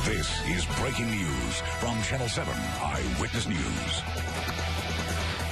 This is breaking news from Channel 7 Eyewitness News.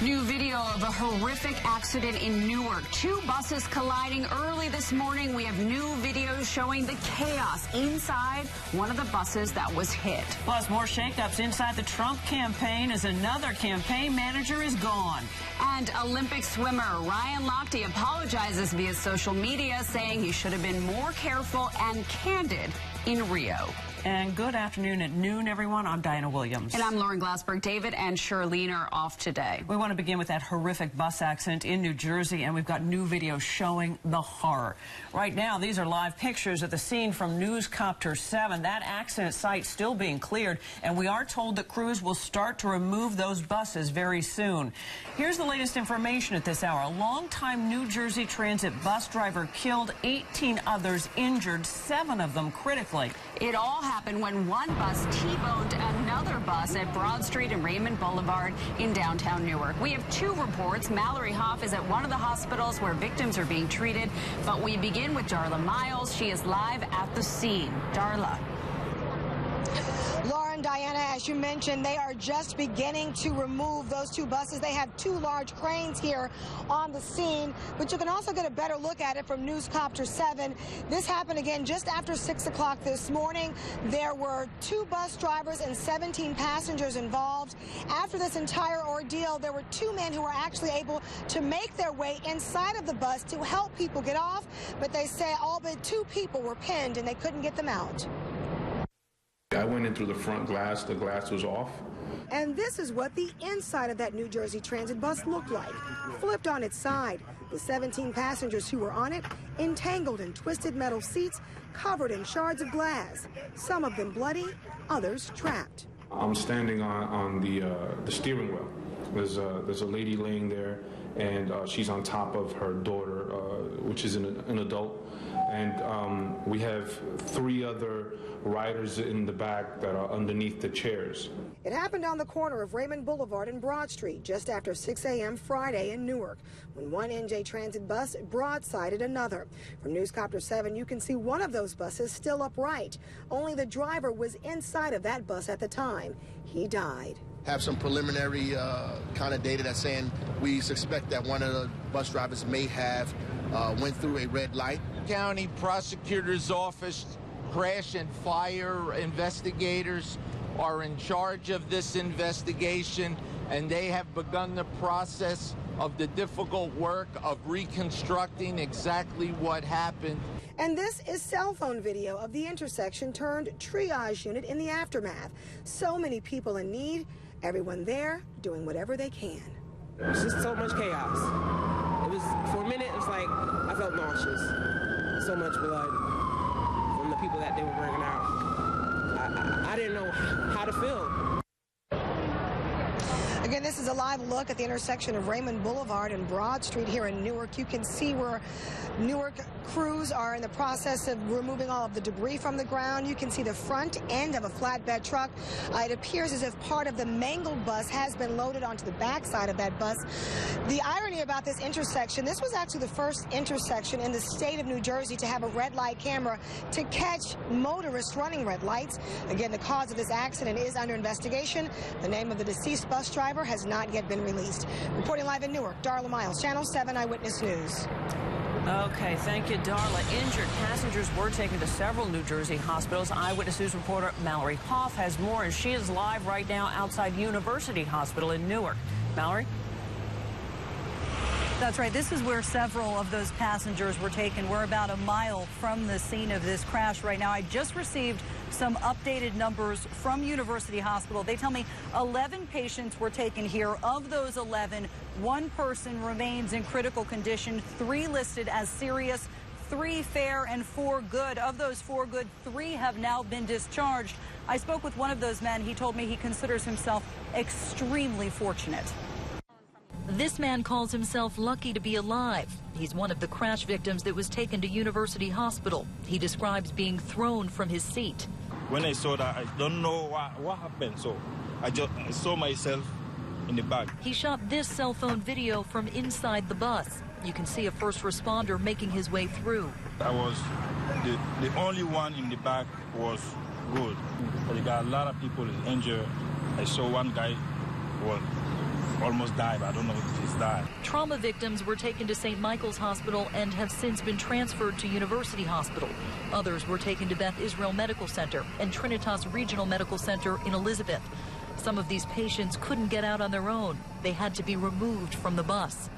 New video of a horrific accident in Newark. Two buses colliding early this morning. We have new videos showing the chaos inside one of the buses that was hit. Plus, more shakeups inside the Trump campaign as another campaign manager is gone. And Olympic swimmer Ryan Lochte apologizes via social media, saying he should have been more careful and candid in Rio. And good afternoon at noon, everyone. I'm Diana Williams. And I'm Lauren Glassberg. David and Charlene are off today. We want to begin with that horrific bus accident in New Jersey, and we've got new video showing the horror. Right now, these are live pictures of the scene from Newscast 7. That accident site still being cleared, and we are told that crews will start to remove those buses very soon. Here's the latest information at this hour. A longtime New Jersey Transit bus driver killed, 18 others injured, 7 of them critically. It all happened when one bus T-boned another bus at Broad Street and Raymond Boulevard in downtown Newark. We have 2 reports. Mallory Hoff is at one of the hospitals where victims are being treated. But we begin with Darla Miles. She is live at the scene. Darla. Lauren, Diana, as you mentioned, they are just beginning to remove those 2 buses. They have 2 large cranes here on the scene, but you can also get a better look at it from Newscast 7. This happened again just after 6 o'clock this morning. There were 2 bus drivers and 17 passengers involved. After this entire ordeal, there were 2 men who were actually able to make their way inside of the bus to help people get off, but they say all but 2 people were pinned and they couldn't get them out. I went in through the front glass. The glass was off. And this is what the inside of that New Jersey Transit bus looked like. Flipped on its side, with 17 passengers who were on it entangled in twisted metal seats, covered in shards of glass. Some of them bloody, others trapped. I'm standing on the steering wheel. There's a lady laying there, and she's on top of her daughter, which is an adult. And we have 3 other riders in the back that are underneath the chairs. It happened on the corner of Raymond Boulevard and Broad Street just after 6 a.m. Friday in Newark, when one NJ Transit bus broadsided another. From Newscast 7, you can see one of those buses still upright. Only the driver was inside of that bus at the time. He died. Have some preliminary kind of data that's saying we suspect that one of the bus drivers may have went through a red light. County Prosecutor's Office crash and fire investigators are in charge of this investigation, and they have begun the process of the difficult work of reconstructing exactly what happened. And this is cell phone video of the intersection turned triage unit in the aftermath. So many people in need, everyone there doing whatever they can. It was just so much chaos. It was, for a minute, it was like I felt nauseous. So much blood from the people that they were bringing out. I didn't know how to feel. Again, this is a live look at the intersection of Raymond Boulevard and Broad Street here in Newark. You can see where Newark crews are in the process of removing all of the debris from the ground. You can see the front end of a flatbed truck. It appears as if part of the mangled bus has been loaded onto the backside of that bus. The irony about this intersection, this was actually the first intersection in the state of New Jersey to have a red light camera to catch motorists running red lights. Again, the cause of this accident is under investigation. The name of the deceased bus driver has not yet been released. Reporting live in Newark, Darla Miles, Channel 7 Eyewitness News. Okay, thank you, Darla. Injured passengers were taken to several New Jersey hospitals. Eyewitness News reporter Mallory Hoff has more, and she is live right now outside University Hospital in Newark. Mallory? That's right. This is where several of those passengers were taken. We're about a mile from the scene of this crash right now. I just received some updated numbers from University Hospital. They tell me 11 patients were taken here. Of those 11, 1 person remains in critical condition, 3 listed as serious, 3 fair, and 4 good. Of those 4 good, 3 have now been discharged. I spoke with one of those men. He told me he considers himself extremely fortunate. This man calls himself lucky to be alive. He's one of the crash victims that was taken to University Hospital. He describes being thrown from his seat. When I saw that, I don't know what happened, so I just saw myself in the back. He shot this cell phone video from inside the bus. You can see a first responder making his way through. I was the only one in the back was good. But you got a lot of people injured. I saw one guy almost died, but I don't know if he's died. Trauma victims were taken to St. Michael's Hospital and have since been transferred to University Hospital. Others were taken to Beth Israel Medical Center and Trinitas Regional Medical Center in Elizabeth. Some of these patients couldn't get out on their own. They had to be removed from the bus.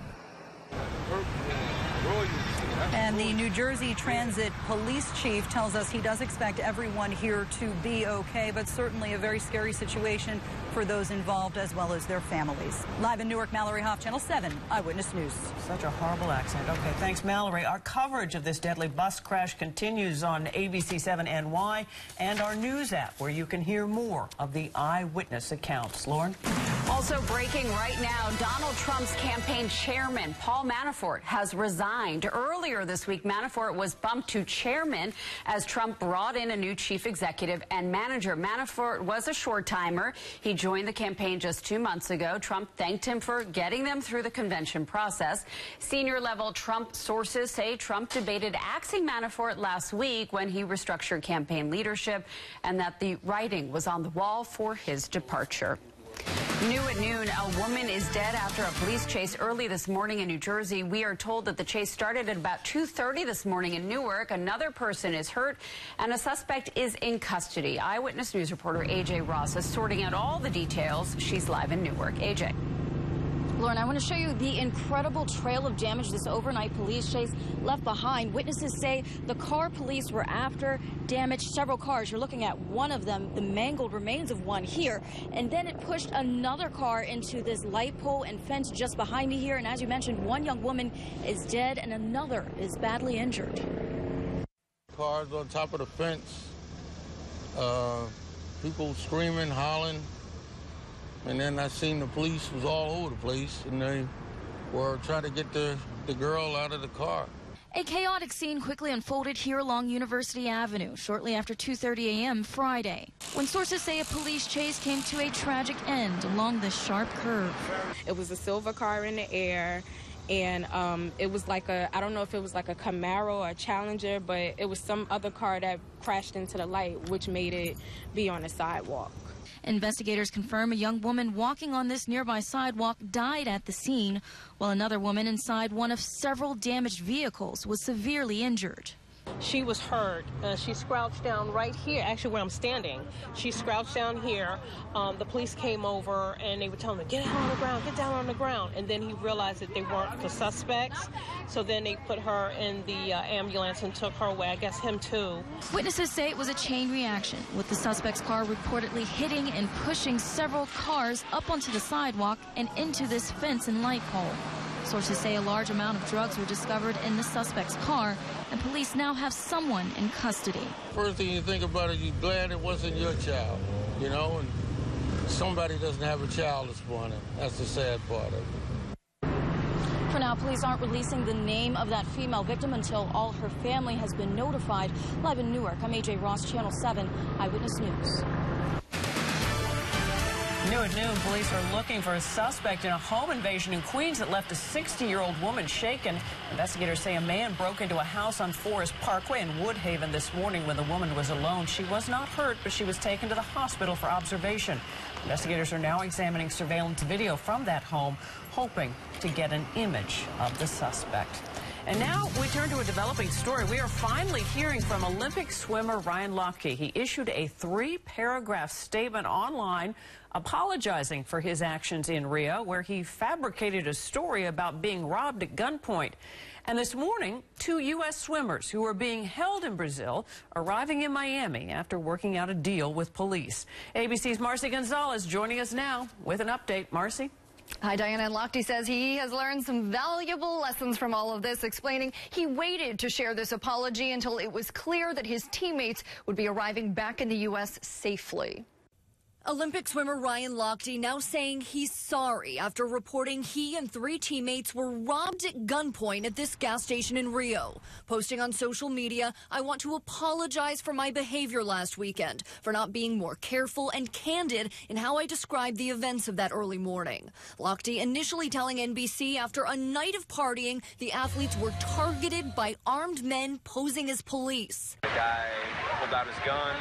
And the New Jersey Transit Police Chief tells us he does expect everyone here to be okay, but certainly a very scary situation for those involved as well as their families. Live in Newark, Mallory Hoff, Channel 7 Eyewitness News. Such a horrible accident. Okay, thanks, Mallory. Our coverage of this deadly bus crash continues on ABC7 NY and our news app, where you can hear more of the eyewitness accounts. Lauren? Also breaking right now, Donald Trump's campaign chairman, Paul Manafort, has resigned. Earlier this week, Manafort was bumped to chairman as Trump brought in a new chief executive and manager. Manafort was a short-timer. He joined the campaign just 2 months ago. Trump thanked him for getting them through the convention process. Senior-level Trump sources say Trump debated axing Manafort last week when he restructured campaign leadership, and that the writing was on the wall for his departure. New at noon, a woman is dead after a police chase early this morning in New Jersey. We are told that the chase started at about 2:30 this morning in Newark. Another person is hurt, and a suspect is in custody. Eyewitness News reporter A.J. Ross is sorting out all the details. She's live in Newark. A.J. Lauren, I want to show you the incredible trail of damage this overnight police chase left behind. Witnesses say the car police were after damaged several cars. You're looking at one of them, the mangled remains of one here. And then it pushed another car into this light pole and fence just behind me here. And as you mentioned, one young woman is dead and another is badly injured. Cars on top of the fence, people screaming, hollering. And then I seen the police was all over the place, and they were trying to get the girl out of the car. A chaotic scene quickly unfolded here along University Avenue shortly after 2:30 a.m. Friday, when sources say a police chase came to a tragic end along the sharp curve. It was a silver car in the air, and it was like I don't know if it was like a Camaro or a Challenger, but it was some other car that crashed into the light, which made it be on the sidewalk. Investigators confirm a young woman walking on this nearby sidewalk died at the scene, while another woman inside one of several damaged vehicles was severely injured. She was hurt. She crouched down right here, actually where I'm standing. She crouched down here. The police came over and they were telling her, get down on the ground, get down on the ground. And then he realized that they weren't the suspects. So then they put her in the ambulance and took her away, I guess him too. Witnesses say it was a chain reaction, with the suspect's car reportedly hitting and pushing several cars up onto the sidewalk and into this fence and light pole. Sources say a large amount of drugs were discovered in the suspect's car, and police now have someone in custody. First thing you think about is you're glad it wasn't your child, you know, and somebody doesn't have a child this morning. That's the sad part of it. For now, police aren't releasing the name of that female victim until all her family has been notified. Live in Newark, I'm A.J. Ross, Channel 7 Eyewitness News. New at noon, police are looking for a suspect in a home invasion in Queens that left a 60-year-old woman shaken. Investigators say a man broke into a house on Forest Parkway in Woodhaven this morning when the woman was alone. She was not hurt, but she was taken to the hospital for observation. Investigators are now examining surveillance video from that home, hoping to get an image of the suspect. And now we turn to a developing story. We are finally hearing from Olympic swimmer Ryan Lochte. He issued a 3-paragraph statement online apologizing for his actions in Rio, where he fabricated a story about being robbed at gunpoint. And this morning, 2 U.S. swimmers who are being held in Brazil arriving in Miami after working out a deal with police. ABC's Marcy Gonzalez joining us now with an update. Marcy? Hi, Diana. And Lochte says he has learned some valuable lessons from all of this, explaining he waited to share this apology until it was clear that his teammates would be arriving back in the U.S. safely. Olympic swimmer Ryan Lochte now saying he's sorry after reporting he and 3 teammates were robbed at gunpoint at this gas station in Rio. Posting on social media, I want to apologize for my behavior last weekend, for not being more careful and candid in how I described the events of that early morning. Lochte initially telling NBC after a night of partying, the athletes were targeted by armed men posing as police. The guy pulled out his gun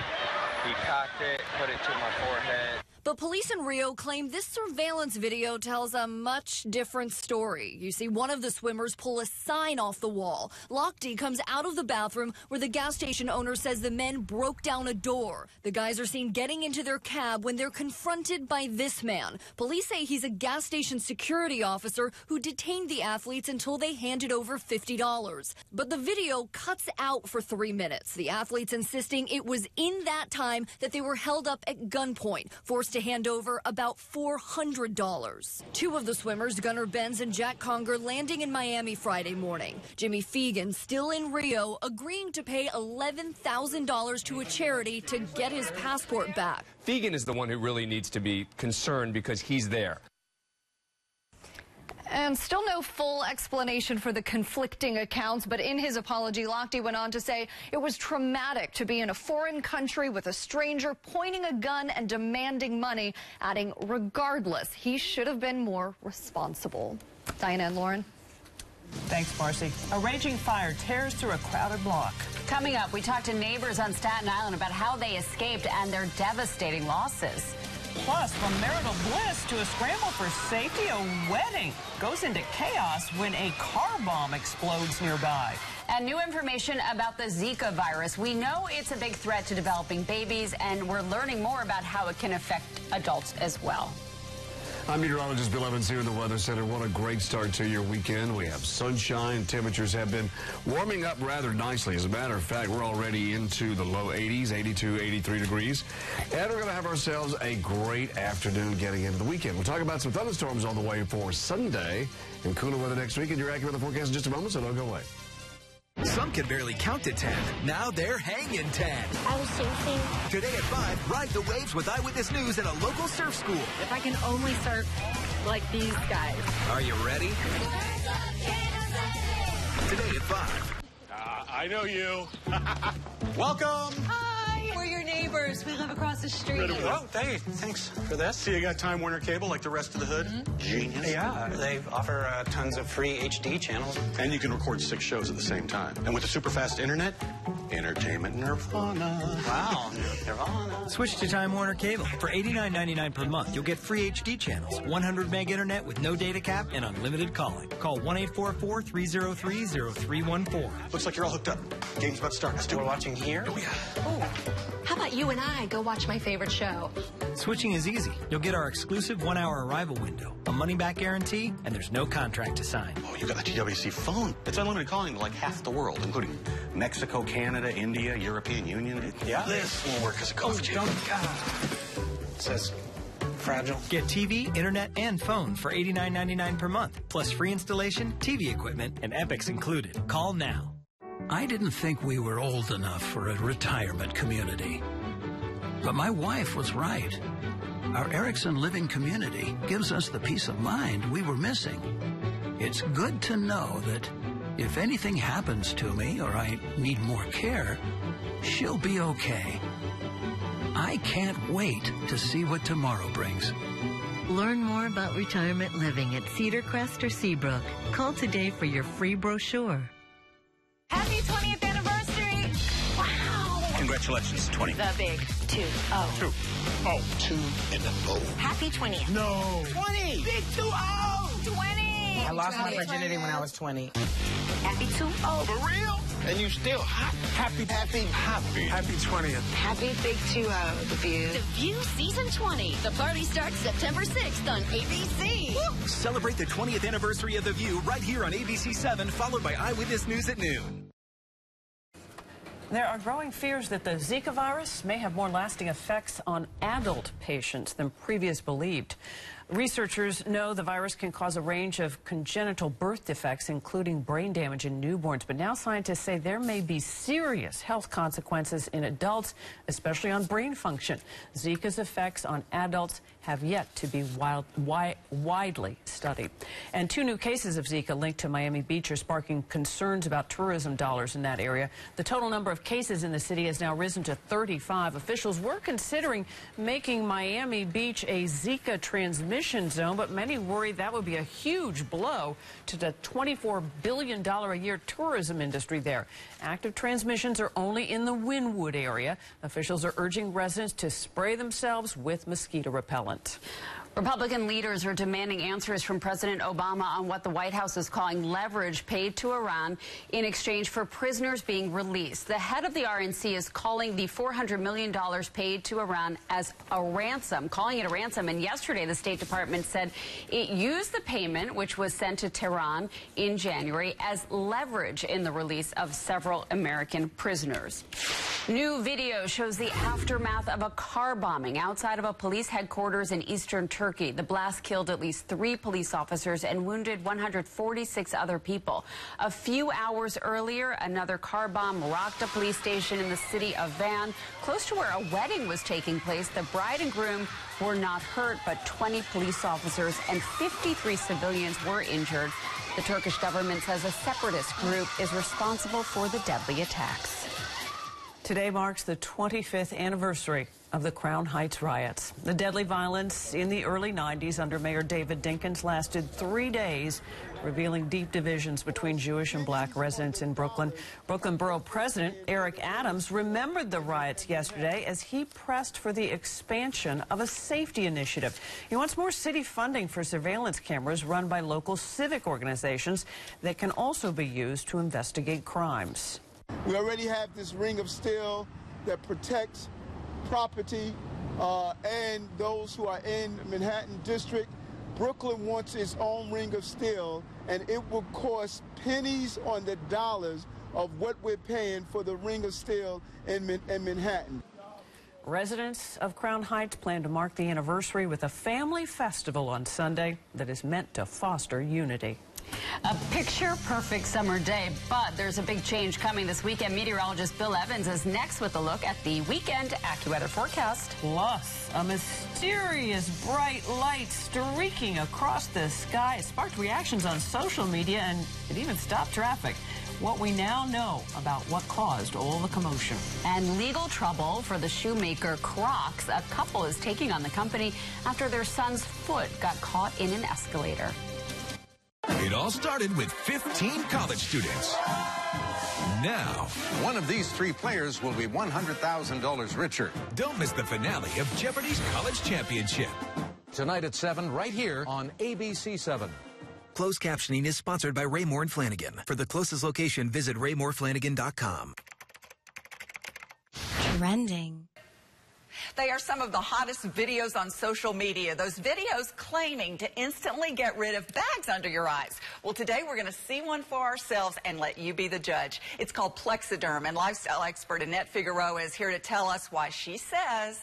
He cocked it, put it to my forehead. But police in Rio claim this surveillance video tells a much different story. You see one of the swimmers pull a sign off the wall. Lochte comes out of the bathroom where the gas station owner says the men broke down a door. The guys are seen getting into their cab when they're confronted by this man. Police say he's a gas station security officer who detained the athletes until they handed over $50. But the video cuts out for 3 minutes. The athletes insisting it was in that time that they were held up at gunpoint, forced to hand over about $400. Two of the swimmers, Gunnar Benz and Jack Conger, landing in Miami Friday morning. Jimmy Fegan, still in Rio, agreeing to pay $11,000 to a charity to get his passport back. Fegan is the one who really needs to be concerned because he's there. And still no full explanation for the conflicting accounts, but in his apology, Lochte went on to say it was traumatic to be in a foreign country with a stranger pointing a gun and demanding money, adding, regardless, he should have been more responsible. Diana and Lauren. Thanks, Marcy. A raging fire tears through a crowded block. Coming up, we talked to neighbors on Staten Island about how they escaped and their devastating losses. Plus, from marital bliss to a scramble for safety, a wedding goes into chaos when a car bomb explodes nearby. And new information about the Zika virus. We know it's a big threat to developing babies, and we're learning more about how it can affect adults as well. I'm meteorologist Bill Evans here in the Weather Center. What a great start to your weekend. We have sunshine. Temperatures have been warming up rather nicely. As a matter of fact, we're already into the low 80s, 82, 83 degrees. And we're going to have ourselves a great afternoon getting into the weekend. We'll talk about some thunderstorms on the way for Sunday and cooler weather next week. And you're accurate with the forecast in just a moment, so don't go away. Some can barely count to 10. Now they're hanging 10. I was surfing. Today at 5, ride the waves with Eyewitness News at a local surf school. If I can only surf like these guys. Are you ready? Today at 5. I know you. Welcome. Hi. We're your neighbors. We live across the street. Oh, thanks for this. So you got Time Warner Cable like the rest of the hood? Mm-hmm. Genius. Yeah, they offer tons of free HD channels. And you can record 6 shows at the same time. And with the super fast internet, entertainment nirvana. Wow, nirvana. Switch to Time Warner Cable. For $89.99 per month, you'll get free HD channels, 100 meg internet with no data cap, and unlimited calling. Call 1-844-303-0314. Looks like you're all hooked up. Game's about to start. Let's do it. We're watching here? Oh, yeah. Oh, how about you and I go watch my favorite show? Switching is easy. You'll get our exclusive 1-hour arrival window, a money-back guarantee, and there's no contract to sign. Oh, you got the TWC phone. It's unlimited calling to like half the world, including Mexico, Canada, India, European Union. Yeah? This will work as a coffee. Don't. It says fragile. Get TV, internet, and phone for $89.99 per month, plus free installation, TV equipment, and Epics included. Call now. I didn't think we were old enough for a retirement community. But my wife was right. Our Erickson Living Community gives us the peace of mind we were missing. It's good to know that if anything happens to me or I need more care, she'll be okay. I can't wait to see what tomorrow brings. Learn more about retirement living at Cedar Crest or Seabrook. Call today for your free brochure. Happy 20th anniversary! Wow! Congratulations, 20. The big 2-0. 2. 2 in the bowl. Happy 20th. No. 20! Big 2-0! 20! I lost my virginity when I was 20. Happy 2-0. For real? And you still hot. Happy 20th. Happy big 2-0, The View. The View Season 20. The party starts September 6th on ABC. Woo! Celebrate the 20th anniversary of The View right here on ABC7, followed by Eyewitness News at noon. There are growing fears that the Zika virus may have more lasting effects on adult patients than previously believed. Researchers know the virus can cause a range of congenital birth defects, including brain damage in newborns. But now scientists say there may be serious health consequences in adults, especially on brain function. Zika's effects on adults have yet to be widely studied. And 2 new cases of Zika linked to Miami Beach are sparking concerns about tourism dollars in that area. The total number of cases in the city has now risen to 35. Officials were considering making Miami Beach a Zika transmission transition zone, but many worry that would be a huge blow to the $24 billion a year tourism industry there. Active transmissions are only in the Wynwood area. Officials are urging residents to spray themselves with mosquito repellent. Republican leaders are demanding answers from President Obama on what the White House is calling leverage paid to Iran in exchange for prisoners being released. The head of the RNC is calling the $400 million paid to Iran as a ransom, calling it a ransom. And yesterday, the State Department said it used the payment, which was sent to Tehran in January, as leverage in the release of several American prisoners. New video shows the aftermath of a car bombing outside of a police headquarters in eastern Turkey. The blast killed at least 3 police officers and wounded 146 other people. A few hours earlier, another car bomb rocked a police station in the city of Van, close to where a wedding was taking place. The bride and groom were not hurt, but 20 police officers and 53 civilians were injured. The Turkish government says a separatist group is responsible for the deadly attacks. Today marks the 25th anniversary of the Crown Heights riots. The deadly violence in the early 90s under Mayor David Dinkins lasted 3 days, revealing deep divisions between Jewish and black residents in Brooklyn. Brooklyn Borough President Eric Adams remembered the riots yesterday as he pressed for the expansion of a safety initiative. He wants more city funding for surveillance cameras run by local civic organizations that can also be used to investigate crimes. We already have this ring of steel that protects property and those who are in Manhattan District. Brooklyn wants its own ring of steel, and it will cost pennies on the dollars of what we're paying for the ring of steel in Manhattan. Residents of Crown Heights plan to mark the anniversary with a family festival on Sunday that is meant to foster unity. A picture-perfect summer day, but there's a big change coming this weekend. Meteorologist Bill Evans is next with a look at the weekend AccuWeather forecast. Plus, a mysterious bright light streaking across the sky. It sparked reactions on social media, and it even stopped traffic. What we now know about what caused all the commotion. And legal trouble for the shoemaker Crocs. A couple is taking on the company after their son's foot got caught in an escalator. It all started with 15 college students. Now, one of these 3 players will be $100,000 richer. Don't miss the finale of Jeopardy's College Championship. Tonight at 7, right here on ABC-7. Closed captioning is sponsored by Raymore & Flanigan. For the closest location, visit RaymorFlanigan.com. Trending. They are some of the hottest videos on social media. Those videos claiming to instantly get rid of bags under your eyes. Well, today we're going to see one for ourselves and let you be the judge. It's called Plexiderm, and lifestyle expert Annette Figueroa is here to tell us why she says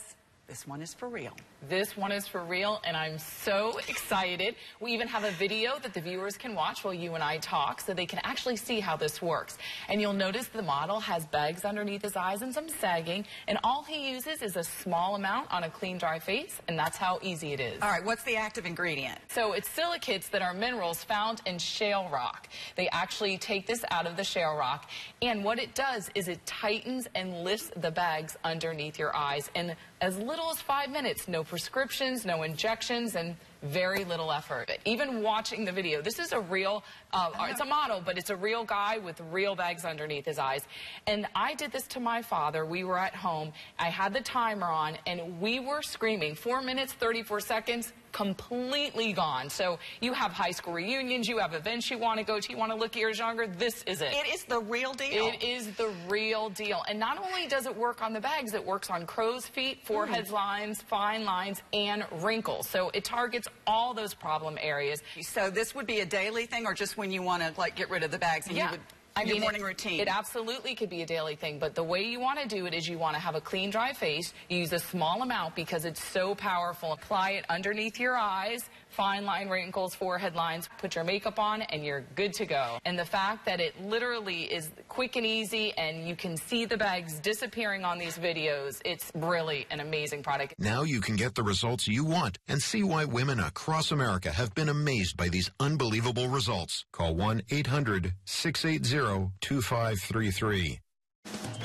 this one is for real. This one is for real, and I'm so excited. We even have a video that the viewers can watch while you and I talk so they can actually see how this works. And you'll notice the model has bags underneath his eyes and some sagging, and all he uses is a small amount on a clean, dry face, and that's how easy it is. All right, what's the active ingredient? So it's silicates that are minerals found in shale rock. They actually take this out of the shale rock, and what it does is it tightens and lifts the bags underneath your eyes in as little as 5 minutes. No prescriptions, no injections, and very little effort. Even watching the video, this is a real, it's a model, but it's a real guy with real bags underneath his eyes. And I did this to my father. We were at home. I had the timer on, and we were screaming. 4 minutes, 34 seconds, completely gone. So you have high school reunions, you have events you want to go to, you want to look years younger, this is it. It is the real deal. It is the real deal. And not only does it work on the bags, it works on crow's feet, forehead lines, fine lines, and wrinkles. So it targets all those problem areas. So this would be a daily thing, or just when you want to like get rid of the bags and you would your morning routine? It absolutely could be a daily thing, but the way you want to do it is you want to have a clean, dry face. You use a small amount because it's so powerful. Apply it underneath your eyes, fine line wrinkles, forehead lines, put your makeup on, and you're good to go. And the fact that it literally is quick and easy, and you can see the bags disappearing on these videos, it's really an amazing product. Now you can get the results you want and see why women across America have been amazed by these unbelievable results. Call 1-800-680-2533.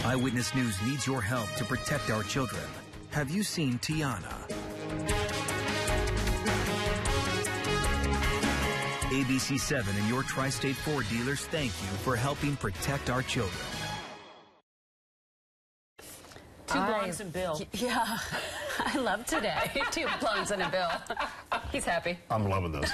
Eyewitness News needs your help to protect our children. Have you seen Tiana? ABC7 and your Tri-State Ford dealers thank you for helping protect our children. Two blondes and Bill. Yeah, I love today. Two blondes and a Bill. He's happy. I'm loving this.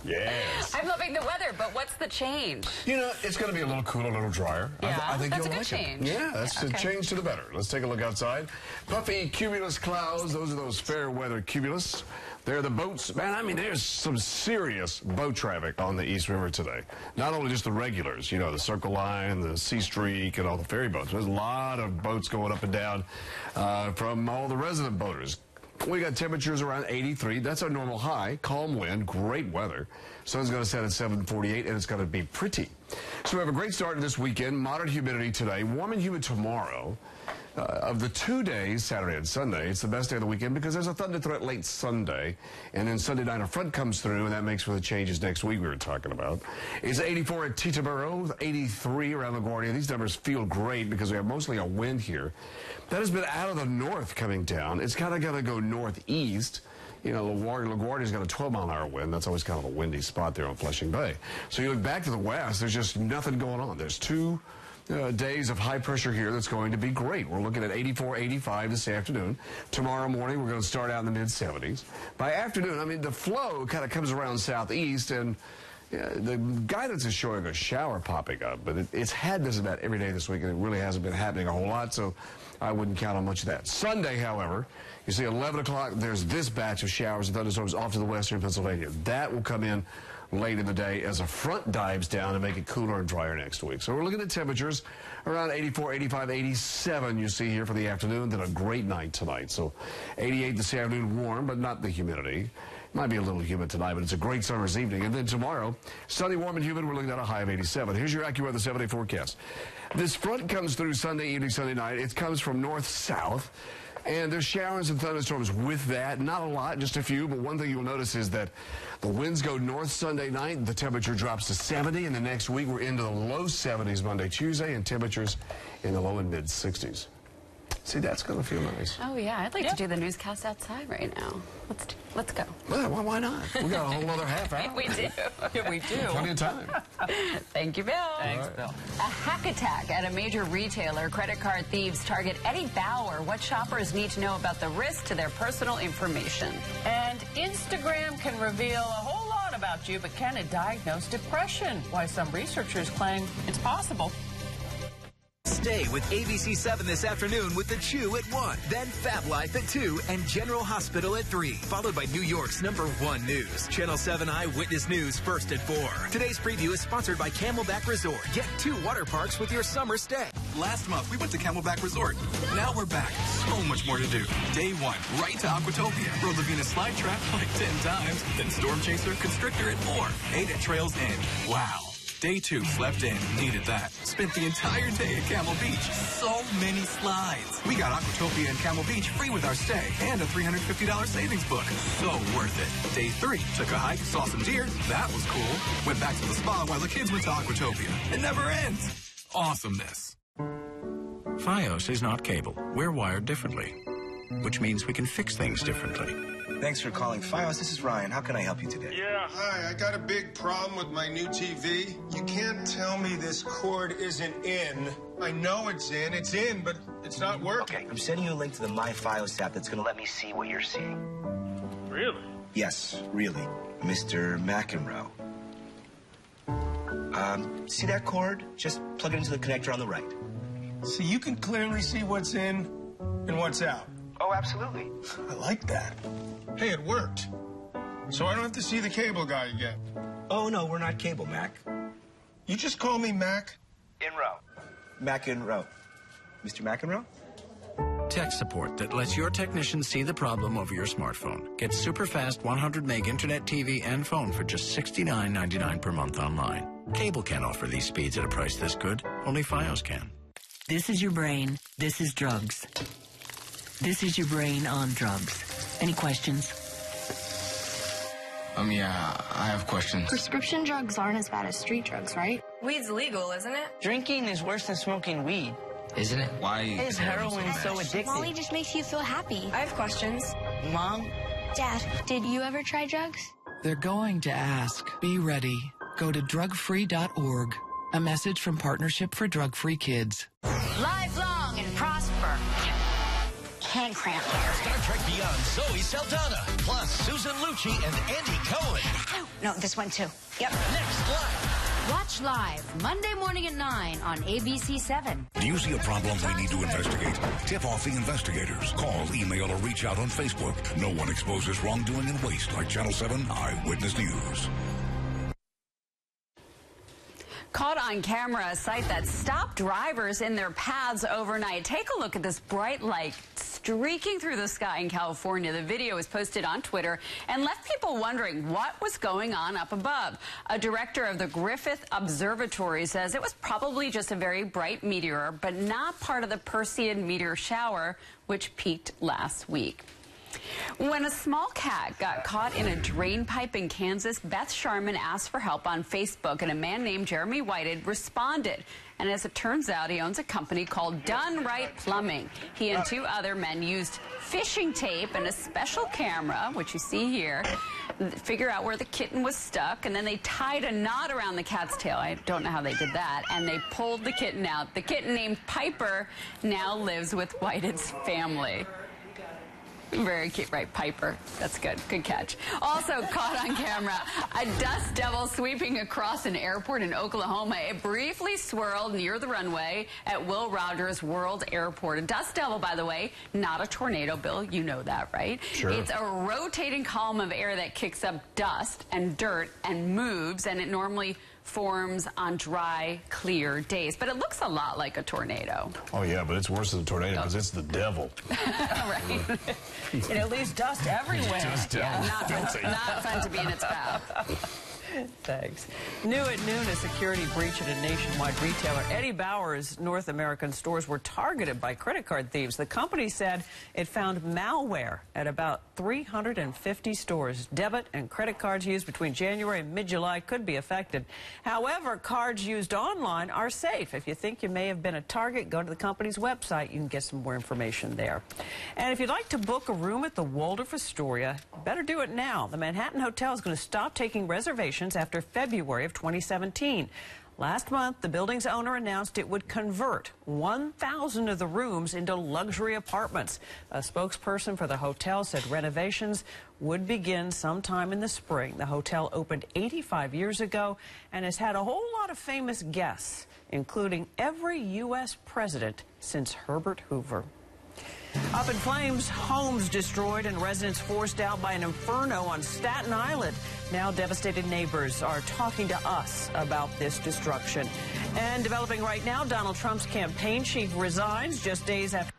Yes. I'm loving the weather, but what's the change? You know, it's going to be a little cooler, a little drier. Yeah, I think that's you'll a good like change. it. Yeah, that's a change to the better. Let's take a look outside. Puffy cumulus clouds. Those are those fair weather cumulus. They're the boats. Man, I mean, there's some serious boat traffic on the East River today. Not only just the regulars, you know, the Circle Line, the Sea Streak, and all the ferry boats. There's a lot of boats going up and down from all the resident boaters. We got temperatures around 83. That's our normal high. Calm wind, great weather. Sun's going to set at 7:48, and it's going to be pretty. So we have a great start to this weekend. Moderate humidity today. Warm and humid tomorrow. Of the 2 days, Saturday and Sunday, it's the best day of the weekend because there's a thunder threat late Sunday. And then Sunday night a front comes through, and that makes for the changes next week we were talking about. It's 84 at Teterboro, 83 around LaGuardia. These numbers feel great because we have mostly a wind here. That has been out of the north coming down. It's kind of going to go northeast. You know, LaGuardia's got a 12-mile-an-hour wind. That's always kind of a windy spot there on Flushing Bay. So you look back to the west, there's just nothing going on. There's 2 days of high pressure here that's going to be great. We're looking at 84, 85 this afternoon. Tomorrow morning, we're going to start out in the mid-70s. By afternoon, I mean, the flow kind of comes around southeast, and the guidance is showing a shower popping up, but it's had this about every day this week, and it really hasn't been happening a whole lot, so I wouldn't count on much of that. Sunday, however, you see 11 o'clock, there's this batch of showers and thunderstorms off to the western Pennsylvania. That will come in late in the day as a front dives down and make it cooler and drier next week. So we're looking at temperatures around 84, 85, 87 you see here for the afternoon, then a great night tonight. So 88 this afternoon, warm, but not the humidity. Might be a little humid tonight, but it's a great summer's evening. And then tomorrow, sunny, warm, and humid, we're looking at a high of 87. Here's your AccuWeather 7-day forecast. This front comes through Sunday evening, Sunday night. It comes from north-south. And there's showers and thunderstorms with that. Not a lot, just a few. But one thing you'll notice is that the winds go north Sunday night. The temperature drops to 70. And the next week, we're into the low 70s Monday, Tuesday, and temperatures in the low and mid 60s. See, that's going to feel nice. Oh, yeah. I'd like to do the newscast outside right now. Let's go. Well, why not? We got a whole other half hour. We do. We do. Plenty of time. Thank you, Bill. Thanks, Bill. A hack attack at a major retailer. Credit card thieves target Eddie Bauer. What shoppers need to know about the risk to their personal information. And Instagram can reveal a whole lot about you, but can it diagnose depression? Why some researchers claim it's possible. Stay with ABC7 this afternoon with The Chew at 1, then Fab Life at 2, and General Hospital at 3, followed by New York's #1 news. Channel 7 Eyewitness News first at 4. Today's preview is sponsored by Camelback Resort. Get 2 water parks with your summer stay. Last month, we went to Camelback Resort. Now we're back. So much more to do. Day 1, right to Aquatopia. Rode the Venus slide trap like 10 times. Then Storm Chaser, Constrictor, and more. 8 at Trails End. Wow. Day 2, slept in. Needed that. Spent the entire day at Camel Beach. So many slides. We got Aquatopia and Camel Beach free with our stay and a $350 savings book. So worth it. Day 3, took a hike, saw some deer. That was cool. Went back to the spa while the kids went to Aquatopia. It never ends. Awesomeness. Fios is not cable. We're wired differently, which means we can fix things differently. Thanks for calling Fios. This is Ryan. How can I help you today? Yeah, hi. I got a big problem with my new TV. You can't tell me this cord isn't in. I know it's in, but it's not working. Okay, I'm sending you a link to the My Fios app that's going to let me see what you're seeing. Really? Yes, really. Mr. McEnroe. See that cord? Just plug it into the connector on the right. So you can clearly see what's in and what's out. Oh, absolutely. I like that. Hey, it worked. So I don't have to see the cable guy again. Oh, no, we're not cable, Mac. You just call me Mac? Enroe. McEnroe. Mr. McEnroe? Tech support that lets your technician see the problem over your smartphone. Get super fast 100 meg internet, TV, and phone for just $69.99 per month online. Cable can't offer these speeds at a price this good. Only Fios can. This is your brain. This is drugs. This is your brain on drugs. Any questions? Yeah, I have questions. Prescription drugs aren't as bad as street drugs, right? Weed's legal, isn't it? Drinking is worse than smoking weed. Isn't it? Why is heroin so addictive? Molly just makes you feel happy. I have questions. Mom? Dad, did you ever try drugs? They're going to ask. Be ready. Go to drugfree.org. A message from Partnership for Drug-Free Kids. Live long and prosper. Hand cramp. Star Trek Beyond, Zoe Saldana, plus Susan Lucci and Andy Cohen. Ow. No, this one too. Yep. Next live. Watch live Monday morning at 9 on ABC-7. Do you see a problem we need to investigate? Tip off the investigators. Call, email, or reach out on Facebook. No one exposes wrongdoing and waste like Channel 7 Eyewitness News. Caught on camera, a sight that stopped drivers in their paths overnight. Take a look at this bright light streaking through the sky in California. The video was posted on Twitter and left people wondering what was going on up above. A director of the Griffith Observatory says it was probably just a very bright meteor, but not part of the Perseid meteor shower, which peaked last week. When a small cat got caught in a drain pipe in Kansas, Beth Sharman asked for help on Facebook, and a man named Jeremy Whited responded. And as it turns out, he owns a company called Done Right Plumbing. He and two other men used fishing tape and a special camera, which you see here, figure out where the kitten was stuck, and then they tied a knot around the cat's tail. I don't know how they did that. And they pulled the kitten out. The kitten, named Piper, now lives with Whited's family. Very cute, right? Piper. That's good. Good catch. Also caught on camera, a dust devil sweeping across an airport in Oklahoma. It briefly swirled near the runway at Will Rogers World Airport. A dust devil, by the way, not a tornado, Bill. You know that, right? Sure. It's a rotating column of air that kicks up dust and dirt and moves, and it normally forms on dry, clear days. But it looks a lot like a tornado. Oh, yeah, but it's worse than a tornado because it's the devil. Right. And it leaves dust everywhere. Not fun to be in its path. Thanks. New at noon, a security breach at a nationwide retailer. Eddie Bauer's North American stores were targeted by credit card thieves. The company said it found malware at about 350 stores. Debit and credit cards used between January and mid-July could be affected. However, cards used online are safe. If you think you may have been a target, go to the company's website. You can get some more information there. And if you'd like to book a room at the Waldorf Astoria, better do it now. The Manhattan Hotel is going to stop taking reservations after February of 2017. Last month, the building's owner announced it would convert 1,000 of the rooms into luxury apartments. A spokesperson for the hotel said renovations would begin sometime in the spring. The hotel opened 85 years ago and has had a whole lot of famous guests, including every U.S. president since Herbert Hoover. Up in flames, homes destroyed and residents forced out by an inferno on Staten Island. Now devastated neighbors are talking to us about this destruction. And developing right now, Donald Trump's campaign chief resigns just days after.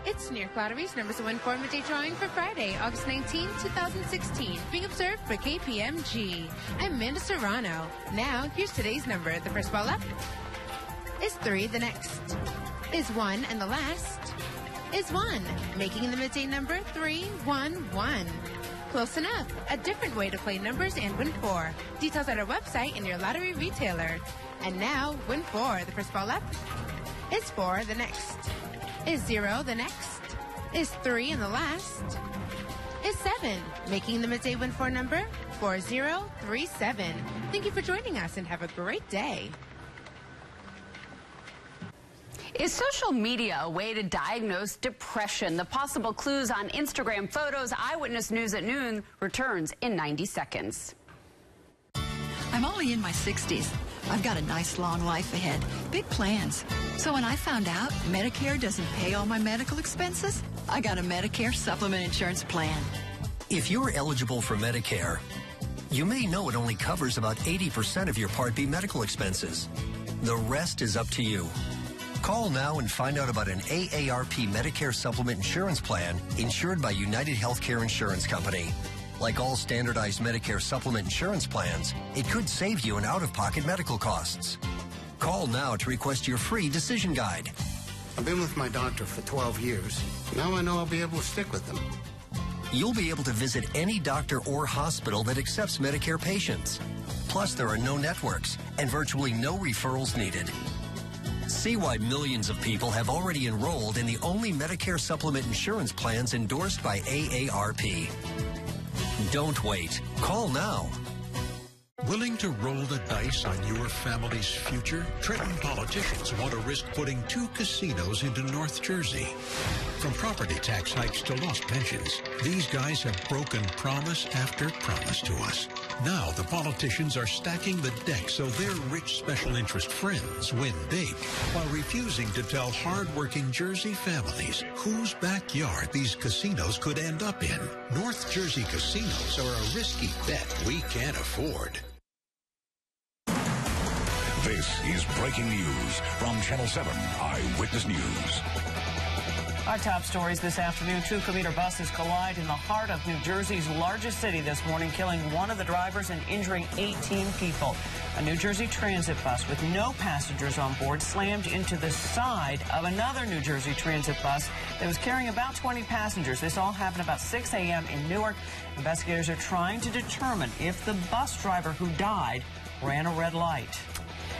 It's Near Clottery's #1 Forma Day drawing for Friday, August 19, 2016, being observed by KPMG. I'm Amanda Serrano. Now, here's today's number. The first ball up is 3, the next is 1, and the last is 1, making the midday number 311. Close enough. A different way to play numbers and win 4. Details at our website and your lottery retailer. And now, win 4. The first ball up is 4, the next is 0, the next is 3, and the last is 7, making the midday win 4 number 4037. Thank you for joining us and have a great day. Is social media a way to diagnose depression? The possible clues on Instagram photos. Eyewitness News at noon returns in 90 seconds. I'm only in my 60s. I've got a nice long life ahead. Big plans. So when I found out Medicare doesn't pay all my medical expenses, I got a Medicare supplement insurance plan. If you're eligible for Medicare, you may know it only covers about 80% of your Part B medical expenses. The rest is up to you. Call now and find out about an AARP Medicare supplement insurance plan insured by United Healthcare Insurance Company. Like all standardized Medicare supplement insurance plans, it could save you in out-of-pocket medical costs. Call now to request your free decision guide. I've been with my doctor for 12 years. Now I know I'll be able to stick with them. You'll be able to visit any doctor or hospital that accepts Medicare patients. Plus, there are no networks and virtually no referrals needed. See why millions of people have already enrolled in the only Medicare supplement insurance plans endorsed by AARP. Don't wait. Call now. Willing to roll the dice on your family's future? Trenton politicians want to risk putting 2 casinos into North Jersey. From property tax hikes to lost pensions, these guys have broken promise after promise to us. Now the politicians are stacking the deck so their rich special interest friends win big, while refusing to tell hard-working Jersey families whose backyard these casinos could end up in. North Jersey casinos are a risky bet we can't afford. This is breaking news from Channel 7 Eyewitness News. Our top stories this afternoon. 2 commuter buses collide in the heart of New Jersey's largest city this morning, killing one of the drivers and injuring 18 people. A New Jersey transit bus with no passengers on board slammed into the side of another New Jersey transit bus that was carrying about 20 passengers. This all happened about 6 a.m. in Newark. Investigators are trying to determine if the bus driver who died ran a red light.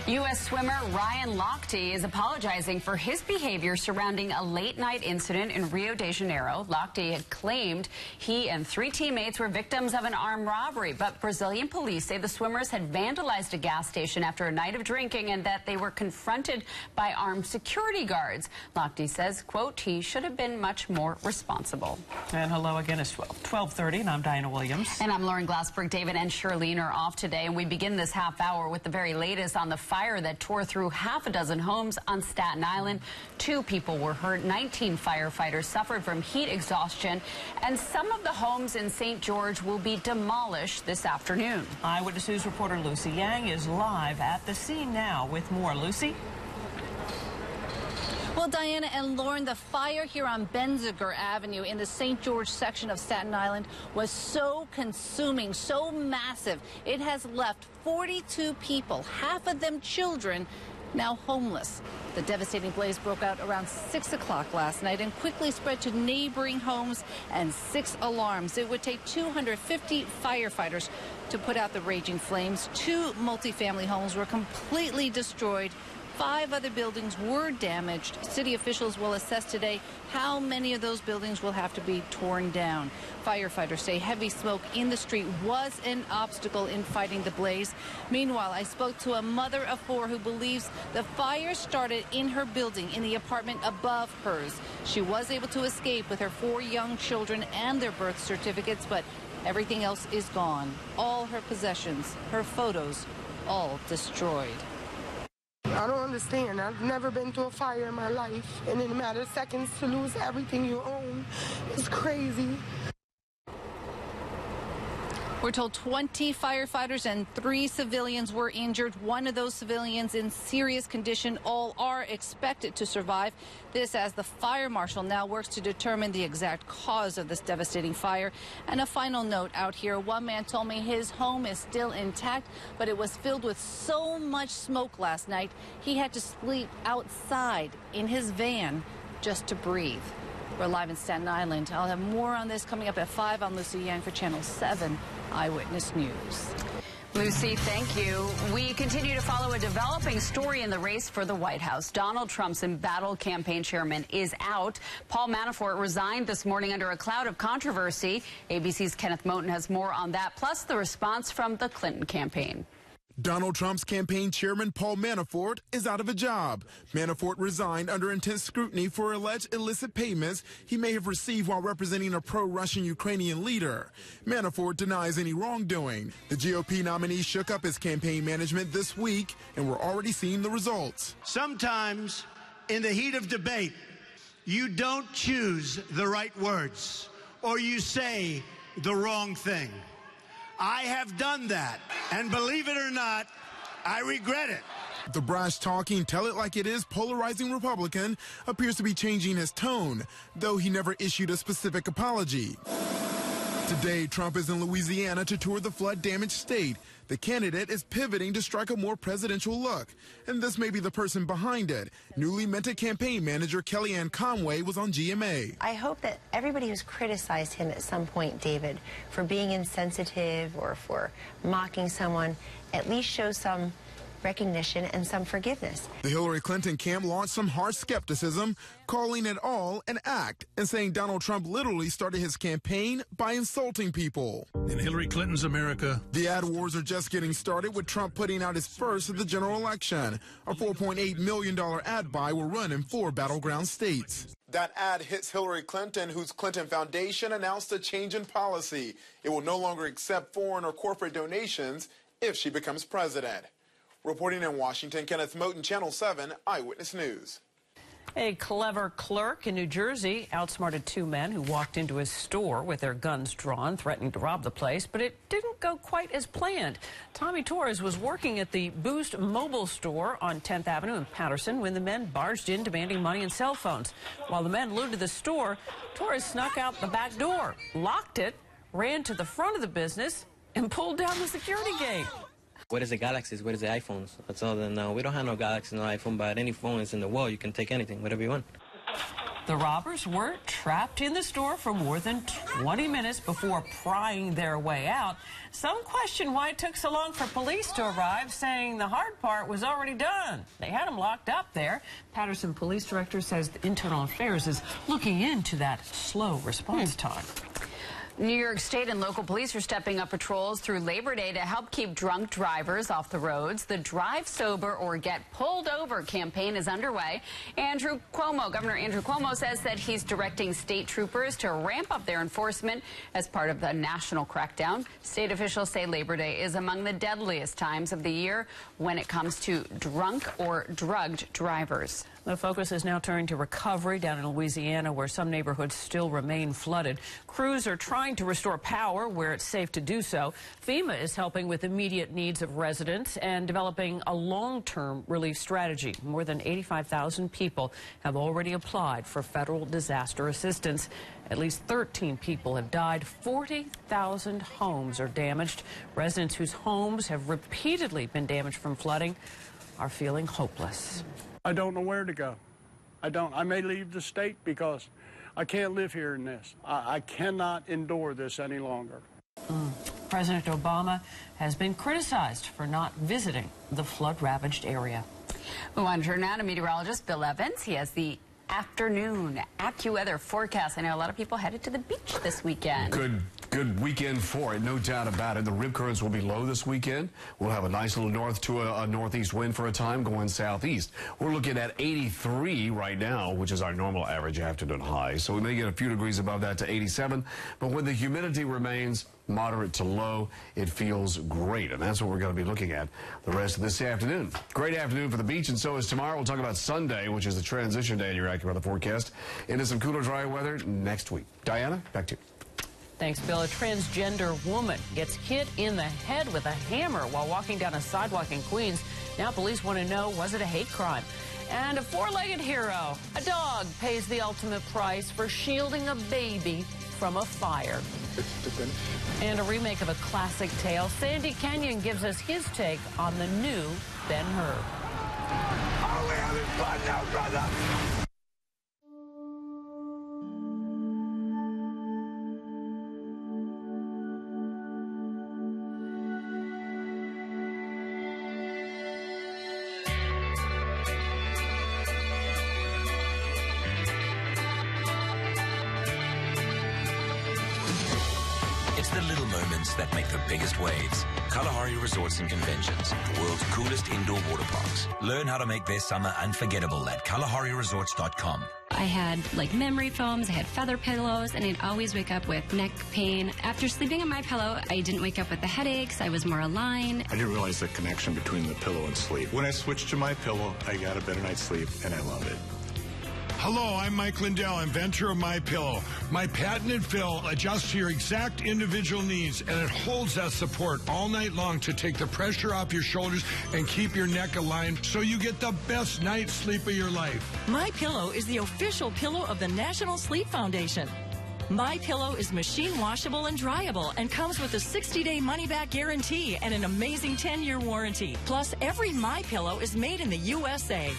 U.S. swimmer Ryan Lochte is apologizing for his behavior surrounding a late-night incident in Rio de Janeiro. Lochte had claimed he and 3 teammates were victims of an armed robbery, but Brazilian police say the swimmers had vandalized a gas station after a night of drinking and that they were confronted by armed security guards. Lochte says, quote, he should have been much more responsible. And hello again, it's 12:30, and I'm Diana Williams. And I'm Lauren Glassberg. David and Charlene are off today, and we begin this half hour with the very latest on the fire that tore through half a dozen homes on Staten Island. 2 people were hurt. 19 firefighters suffered from heat exhaustion, and some of the homes in St. George will be demolished this afternoon. Eyewitness News reporter Lucy Yang is live at the scene now with more. Lucy? Well, Diana and Lauren, the fire here on Benziger Avenue in the St. George section of Staten Island was so consuming, so massive, it has left 42 people, half of them children, now homeless. The devastating blaze broke out around 6 o'clock last night and quickly spread to neighboring homes and 6 alarms. It would take 250 firefighters to put out the raging flames. 2 multifamily homes were completely destroyed. 5 other buildings were damaged. City officials will assess today how many of those buildings will have to be torn down. Firefighters say heavy smoke in the street was an obstacle in fighting the blaze. Meanwhile, I spoke to a mother of 4 who believes the fire started in her building in the apartment above hers. She was able to escape with her 4 young children and their birth certificates, but everything else is gone. All her possessions, her photos, all destroyed. I don't understand. I've never been to a fire in my life, and in a matter of seconds to lose everything you own is crazy. We're told 20 firefighters and 3 civilians were injured. One of those civilians in serious condition. All are expected to survive. This as the fire marshal now works to determine the exact cause of this devastating fire. And a final note out here. One man told me his home is still intact, but it was filled with so much smoke last night, he had to sleep outside in his van just to breathe. We're live in Staten Island. I'll have more on this coming up at 5. I'm Lucy Yang for Channel 7 Eyewitness News. Lucy, thank you. We continue to follow a developing story in the race for the White House. Donald Trump's embattled campaign chairman is out. Paul Manafort resigned this morning under a cloud of controversy. ABC's Kenneth Moten has more on that, plus the response from the Clinton campaign. Donald Trump's campaign chairman, Paul Manafort, is out of a job. Manafort resigned under intense scrutiny for alleged illicit payments he may have received while representing a pro-Russian Ukrainian leader. Manafort denies any wrongdoing. The GOP nominee shook up his campaign management this week, and we're already seeing the results. Sometimes, in the heat of debate, you don't choose the right words, or you say the wrong thing. I have done that, and believe it or not, I regret it. The brash-talking, tell-it-like-it-is polarizing Republican appears to be changing his tone, though he never issued a specific apology. Today, Trump is in Louisiana to tour the flood-damaged state. The candidate is pivoting to strike a more presidential look, and this may be the person behind it. Newly minted campaign manager Kellyanne Conway was on GMA. I hope that everybody who's criticized him at some point, David, for being insensitive or for mocking someone, at least show some recognition, and some forgiveness. The Hillary Clinton camp launched some harsh skepticism, calling it all an act and saying Donald Trump literally started his campaign by insulting people. In Hillary Clinton's America, the ad wars are just getting started, with Trump putting out his first of the general election. A $4.8 million ad buy will run in 4 battleground states. That ad hits Hillary Clinton, whose Clinton Foundation announced a change in policy. It will no longer accept foreign or corporate donations if she becomes president. Reporting in Washington, Kenneth Moten, Channel 7 Eyewitness News. A clever clerk in New Jersey outsmarted 2 men who walked into his store with their guns drawn, threatening to rob the place, but it didn't go quite as planned. Tommy Torres was working at the Boost mobile store on 10th Avenue in Patterson when the men barged in demanding money and cell phones. While the men looted the store, Torres snuck out the back door, locked it, ran to the front of the business, and pulled down the security gate. What is the Galaxies? What is the iPhones? That's all they know. We don't have no Galaxy, no iPhone, but any phone is in the world. You can take anything, whatever you want. The robbers were trapped in the store for more than 20 minutes before prying their way out. Some question why it took so long for police to arrive, saying the hard part was already done. They had them locked up there. Patterson Police Director says the Internal Affairs is looking into that slow response time. New York State and local police are stepping up patrols through Labor Day to help keep drunk drivers off the roads. The Drive Sober or Get Pulled Over campaign is underway. Governor Andrew Cuomo says that he's directing state troopers to ramp up their enforcement as part of the national crackdown. State officials say Labor Day is among the deadliest times of the year when it comes to drunk or drugged drivers. The focus is now turning to recovery down in Louisiana, where some neighborhoods still remain flooded. Crews are trying to restore power where it's safe to do so. FEMA is helping with immediate needs of residents and developing a long-term relief strategy. More than 85,000 people have already applied for federal disaster assistance. At least 13 people have died. 40,000 homes are damaged. Residents whose homes have repeatedly been damaged from flooding are feeling hopeless. I don't know where to go. I may leave the state because I can't live here in this. I cannot endure this any longer. President Obama has been criticized for not visiting the flood-ravaged area. We want to turn now to meteorologist Bill Evans. He has the afternoon AccuWeather forecast. I know a lot of people headed to the beach this weekend. Good weekend for it, no doubt about it. The rip currents will be low this weekend. We'll have a nice little north to a northeast wind for a time going southeast. We're looking at 83 right now, which is our normal average afternoon high. So we may get a few degrees above that to 87. But when the humidity remains moderate to low, it feels great. And that's what we're going to be looking at the rest of this afternoon. Great afternoon for the beach, and so is tomorrow. We'll talk about Sunday, which is the transition day in your AccuWeather forecast, into some cooler, dry weather next week. Diana, back to you. Thanks, Bill. A transgender woman gets hit in the head with a hammer while walking down a sidewalk in Queens. Now police want to know, was it a hate crime? And a 4-legged hero, a dog, pays the ultimate price for shielding a baby from a fire. And a remake of a classic tale. Sandy Kenyon gives us his take on the new Ben-Hur. Are we having fun now, brother? It's the little moments that make the biggest waves. Kalahari Resorts and Conventions, the world's coolest indoor water parks. Learn how to make their summer unforgettable at KalahariResorts.com. I had memory foams, I had feather pillows, and I'd always wake up with neck pain. After sleeping on my pillow, I didn't wake up with the headaches, I was more aligned. I didn't realize the connection between the pillow and sleep. When I switched to my pillow, I got a better night's sleep, and I love it. Hello, I'm Mike Lindell, inventor of MyPillow. My patented fill adjusts to your exact individual needs, and it holds that support all night long to take the pressure off your shoulders and keep your neck aligned so you get the best night's sleep of your life. MyPillow is the official pillow of the National Sleep Foundation. MyPillow is machine washable and dryable and comes with a 60-day money-back guarantee and an amazing 10-year warranty. Plus, every MyPillow is made in the USA.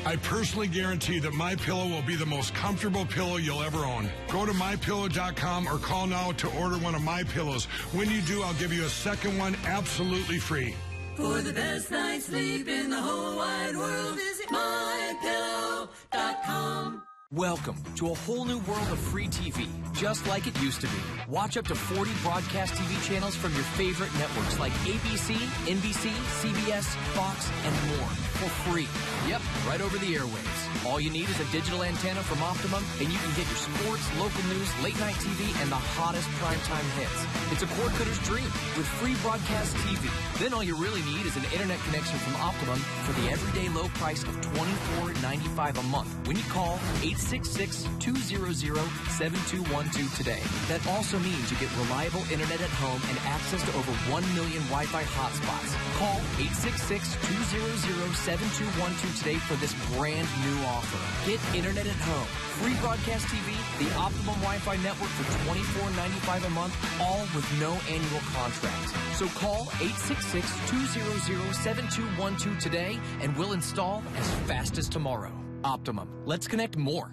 I personally guarantee that MyPillow will be the most comfortable pillow you'll ever own. Go to MyPillow.com or call now to order one of my pillows. When you do, I'll give you a second one absolutely free. For the best night's sleep in the whole wide world, visit mypillow.com. Welcome to a whole new world of free TV, just like it used to be. Watch up to 40 broadcast TV channels from your favorite networks like ABC, NBC, CBS, Fox, and more for free. Yep, right over the airwaves. All you need is a digital antenna from Optimum, and you can get your sports, local news, late-night TV, and the hottest primetime hits. It's a cord cutter's dream with free broadcast TV. Then all you really need is an internet connection from Optimum for the everyday low price of $24.95 a month when you call 866-200-7212 today. That also means you get reliable internet at home and access to over 1 million Wi-Fi hotspots. Call 866-200-7212 today for this brand new offer. Get internet at home, free broadcast TV, the Optimum Wi-Fi network for $24.95 a month, all with no annual contract. So call 866-200-7212 today and we'll install as fast as tomorrow. Optimum. Let's connect more.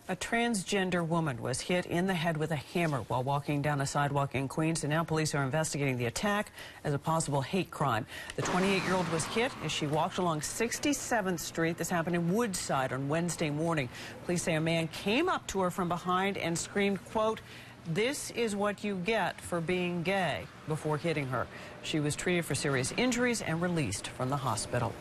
A transgender woman was hit in the head with a hammer while walking down a sidewalk in Queens, and now police are investigating the attack as a possible hate crime. The 28-year-old was hit as she walked along 67th Street. This happened in Woodside on Wednesday morning. Police say a man came up to her from behind and screamed, quote, "This is what you get for being gay," before hitting her. She was treated for serious injuries and released from the hospital.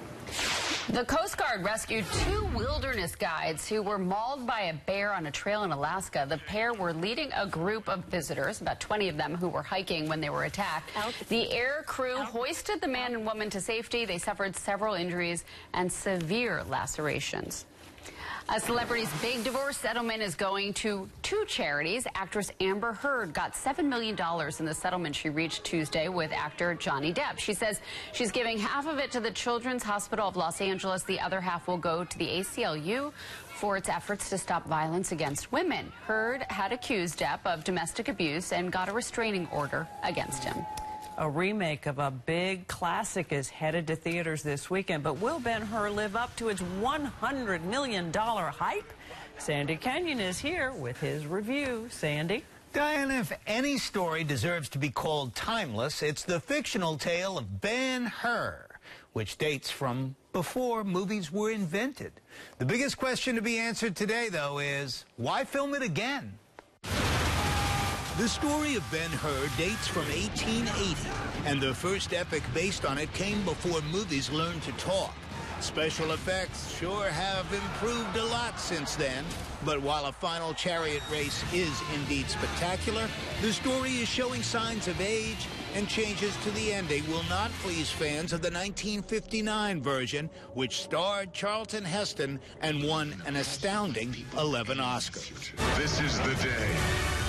The Coast Guard rescued 2 wilderness guides who were mauled by a bear on a trail in Alaska. The pair were leading a group of visitors, about 20 of them, who were hiking when they were attacked. The air crew hoisted the man and woman to safety. They suffered several injuries and severe lacerations. A celebrity's big divorce settlement is going to 2 charities. Actress Amber Heard got $7 million in the settlement she reached Tuesday with actor Johnny Depp. She says she's giving half of it to the Children's Hospital of Los Angeles. The other half will go to the ACLU for its efforts to stop violence against women. Heard had accused Depp of domestic abuse and got a restraining order against him. A remake of a big classic is headed to theaters this weekend, but will Ben-Hur live up to its $100 million hype? Sandy Kenyon is here with his review. Sandy? Diana, if any story deserves to be called timeless, it's the fictional tale of Ben-Hur, which dates from before movies were invented. The biggest question to be answered today, though, is why film it again? The story of Ben-Hur dates from 1880, and the first epic based on it came before movies learned to talk. Special effects sure have improved a lot since then, but while a final chariot race is indeed spectacular, the story is showing signs of age, and changes to the ending will not please fans of the 1959 version, which starred Charlton Heston and won an astounding 11 Oscars. This is the day.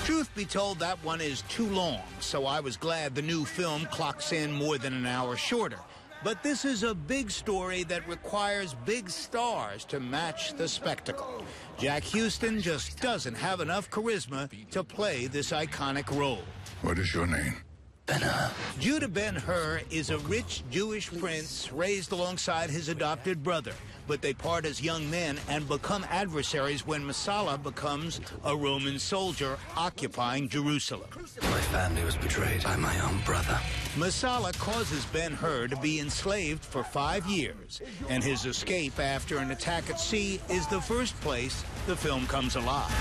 Truth be told, that one is too long, so I was glad the new film clocks in more than an hour shorter. But this is a big story that requires big stars to match the spectacle. Jack Houston just doesn't have enough charisma to play this iconic role. What is your name? Ben-Hur. Judah Ben-Hur is a rich Jewish prince raised alongside his adopted brother, but they part as young men and become adversaries when Messala becomes a Roman soldier occupying Jerusalem. My family was betrayed by my own brother. Messala causes Ben-Hur to be enslaved for 5 years, and his escape after an attack at sea is the first place the film comes alive.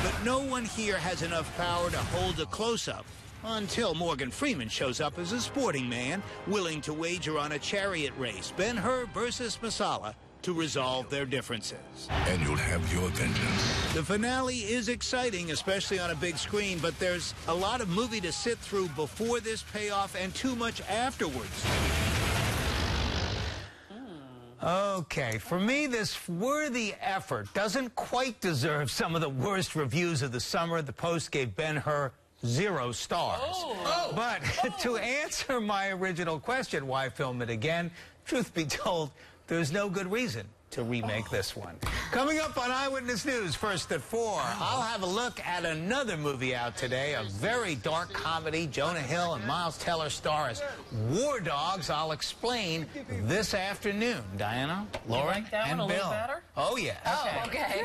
But no one here has enough power to hold a close-up until Morgan Freeman shows up as a sporting man willing to wager on a chariot race, Ben-Hur versus Messala, to resolve their differences. And you'll have your vengeance. The finale is exciting, especially on a big screen, but there's a lot of movie to sit through before this payoff and too much afterwards. Okay, for me, this worthy effort doesn't quite deserve some of the worst reviews of the summer. The Post gave Ben-Hur 0 stars. But to answer my original question, why film it again, truth be told, there's no good reason. to remake this one. Coming up on Eyewitness News, first at 4, I'll have a look at another movie out today, a very dark comedy. Jonah Hill and Miles Teller star as War Dogs. I'll explain this afternoon. Diana, Lauren, and Bill. A little better? Oh, yeah. Oh, okay.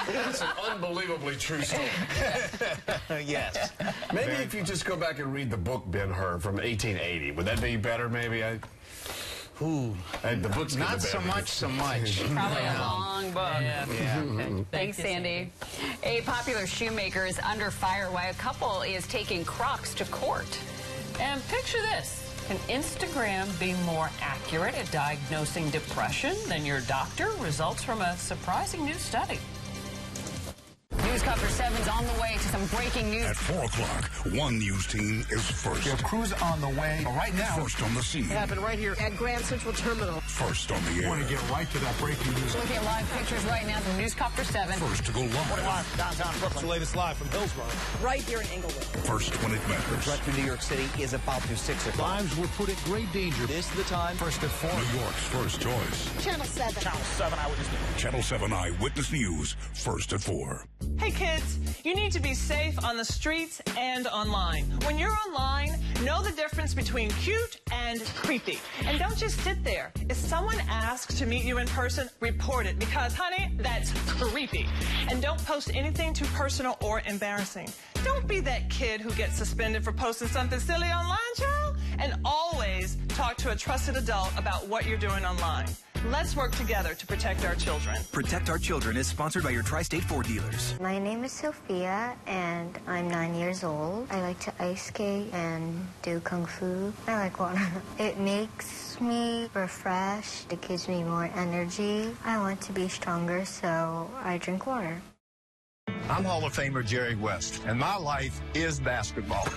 That's an unbelievably true story. Yes. Maybe if you just go back and read the book Ben-Hur from 1880, would that be better, maybe? The book's not so much. Probably a long book. Yeah. Okay. Thanks, Sandy. A popular shoemaker is under fire while a couple is taking Crocs to court. And picture this. Can Instagram be more accurate at diagnosing depression than your doctor? Results from a surprising new study. Newscast 7's on the way to some breaking news. At 4 o'clock, one news team is first. Your crew's on the way. But right now, first on the scene. It happened right here at Grand Central Terminal. First on the air. I want to get right to that breaking news. Looking at live pictures right now from Newscast 7. First to go live. Downtown Brooklyn. The latest live from Hillsborough. Right here in Inglewood. First when it matters. The threat to New York City is about to 6 o'clock. Lives were put at great danger. This is the time. First at 4. New York's first choice. Channel 7. Channel 7 Eyewitness News. Channel 7 Eyewitness News. First at 4. Hey kids, you need to be safe on the streets and online. When you're online, know the difference between cute and creepy. And don't just sit there. If someone asks to meet you in person, report it because, honey, that's creepy. And don't post anything too personal or embarrassing. Don't be that kid who gets suspended for posting something silly online, child. And always talk to a trusted adult about what you're doing online. Let's work together to protect our children. Protect Our Children is sponsored by your Tri-State Ford dealers. My name is Sophia, and I'm 9 years old. I like to ice skate and do kung fu. I like water. It makes me refreshed. It gives me more energy. I want to be stronger, so I drink water. I'm Hall of Famer Jerry West, and my life is basketball.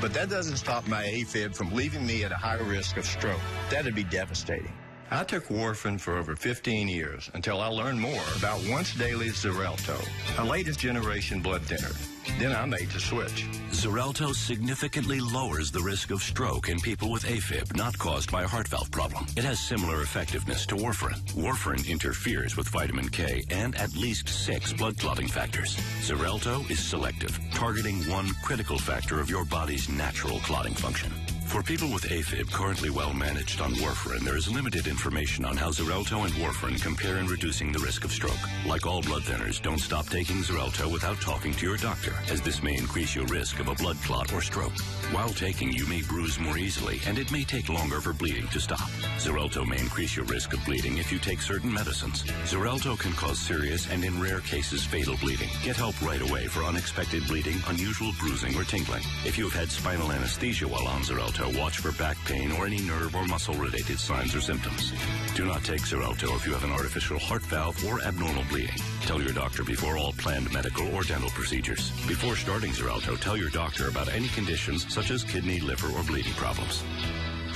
But that doesn't stop my AFib from leaving me at a high risk of stroke. That'd be devastating. I took warfarin for over 15 years until I learned more about once daily Xarelto, a latest generation blood thinner. Then I made the switch. Xarelto significantly lowers the risk of stroke in people with AFib not caused by a heart valve problem. It has similar effectiveness to warfarin. Warfarin interferes with vitamin K and at least 6 blood clotting factors. Xarelto is selective, targeting one critical factor of your body's natural clotting function. For people with AFib currently well managed on warfarin, there is limited information on how Xarelto and warfarin compare in reducing the risk of stroke. Like all blood thinners, don't stop taking Xarelto without talking to your doctor, as this may increase your risk of a blood clot or stroke. While taking, you may bruise more easily, and it may take longer for bleeding to stop. Xarelto may increase your risk of bleeding if you take certain medicines. Xarelto can cause serious and, in rare cases, fatal bleeding. Get help right away for unexpected bleeding, unusual bruising, or tingling. If you have had spinal anesthesia while on Xarelto, watch for back pain or any nerve or muscle-related signs or symptoms. Do not take Xarelto if you have an artificial heart valve or abnormal bleeding. Tell your doctor before all planned medical or dental procedures. Before starting Xarelto, tell your doctor about any conditions such as kidney, liver, or bleeding problems.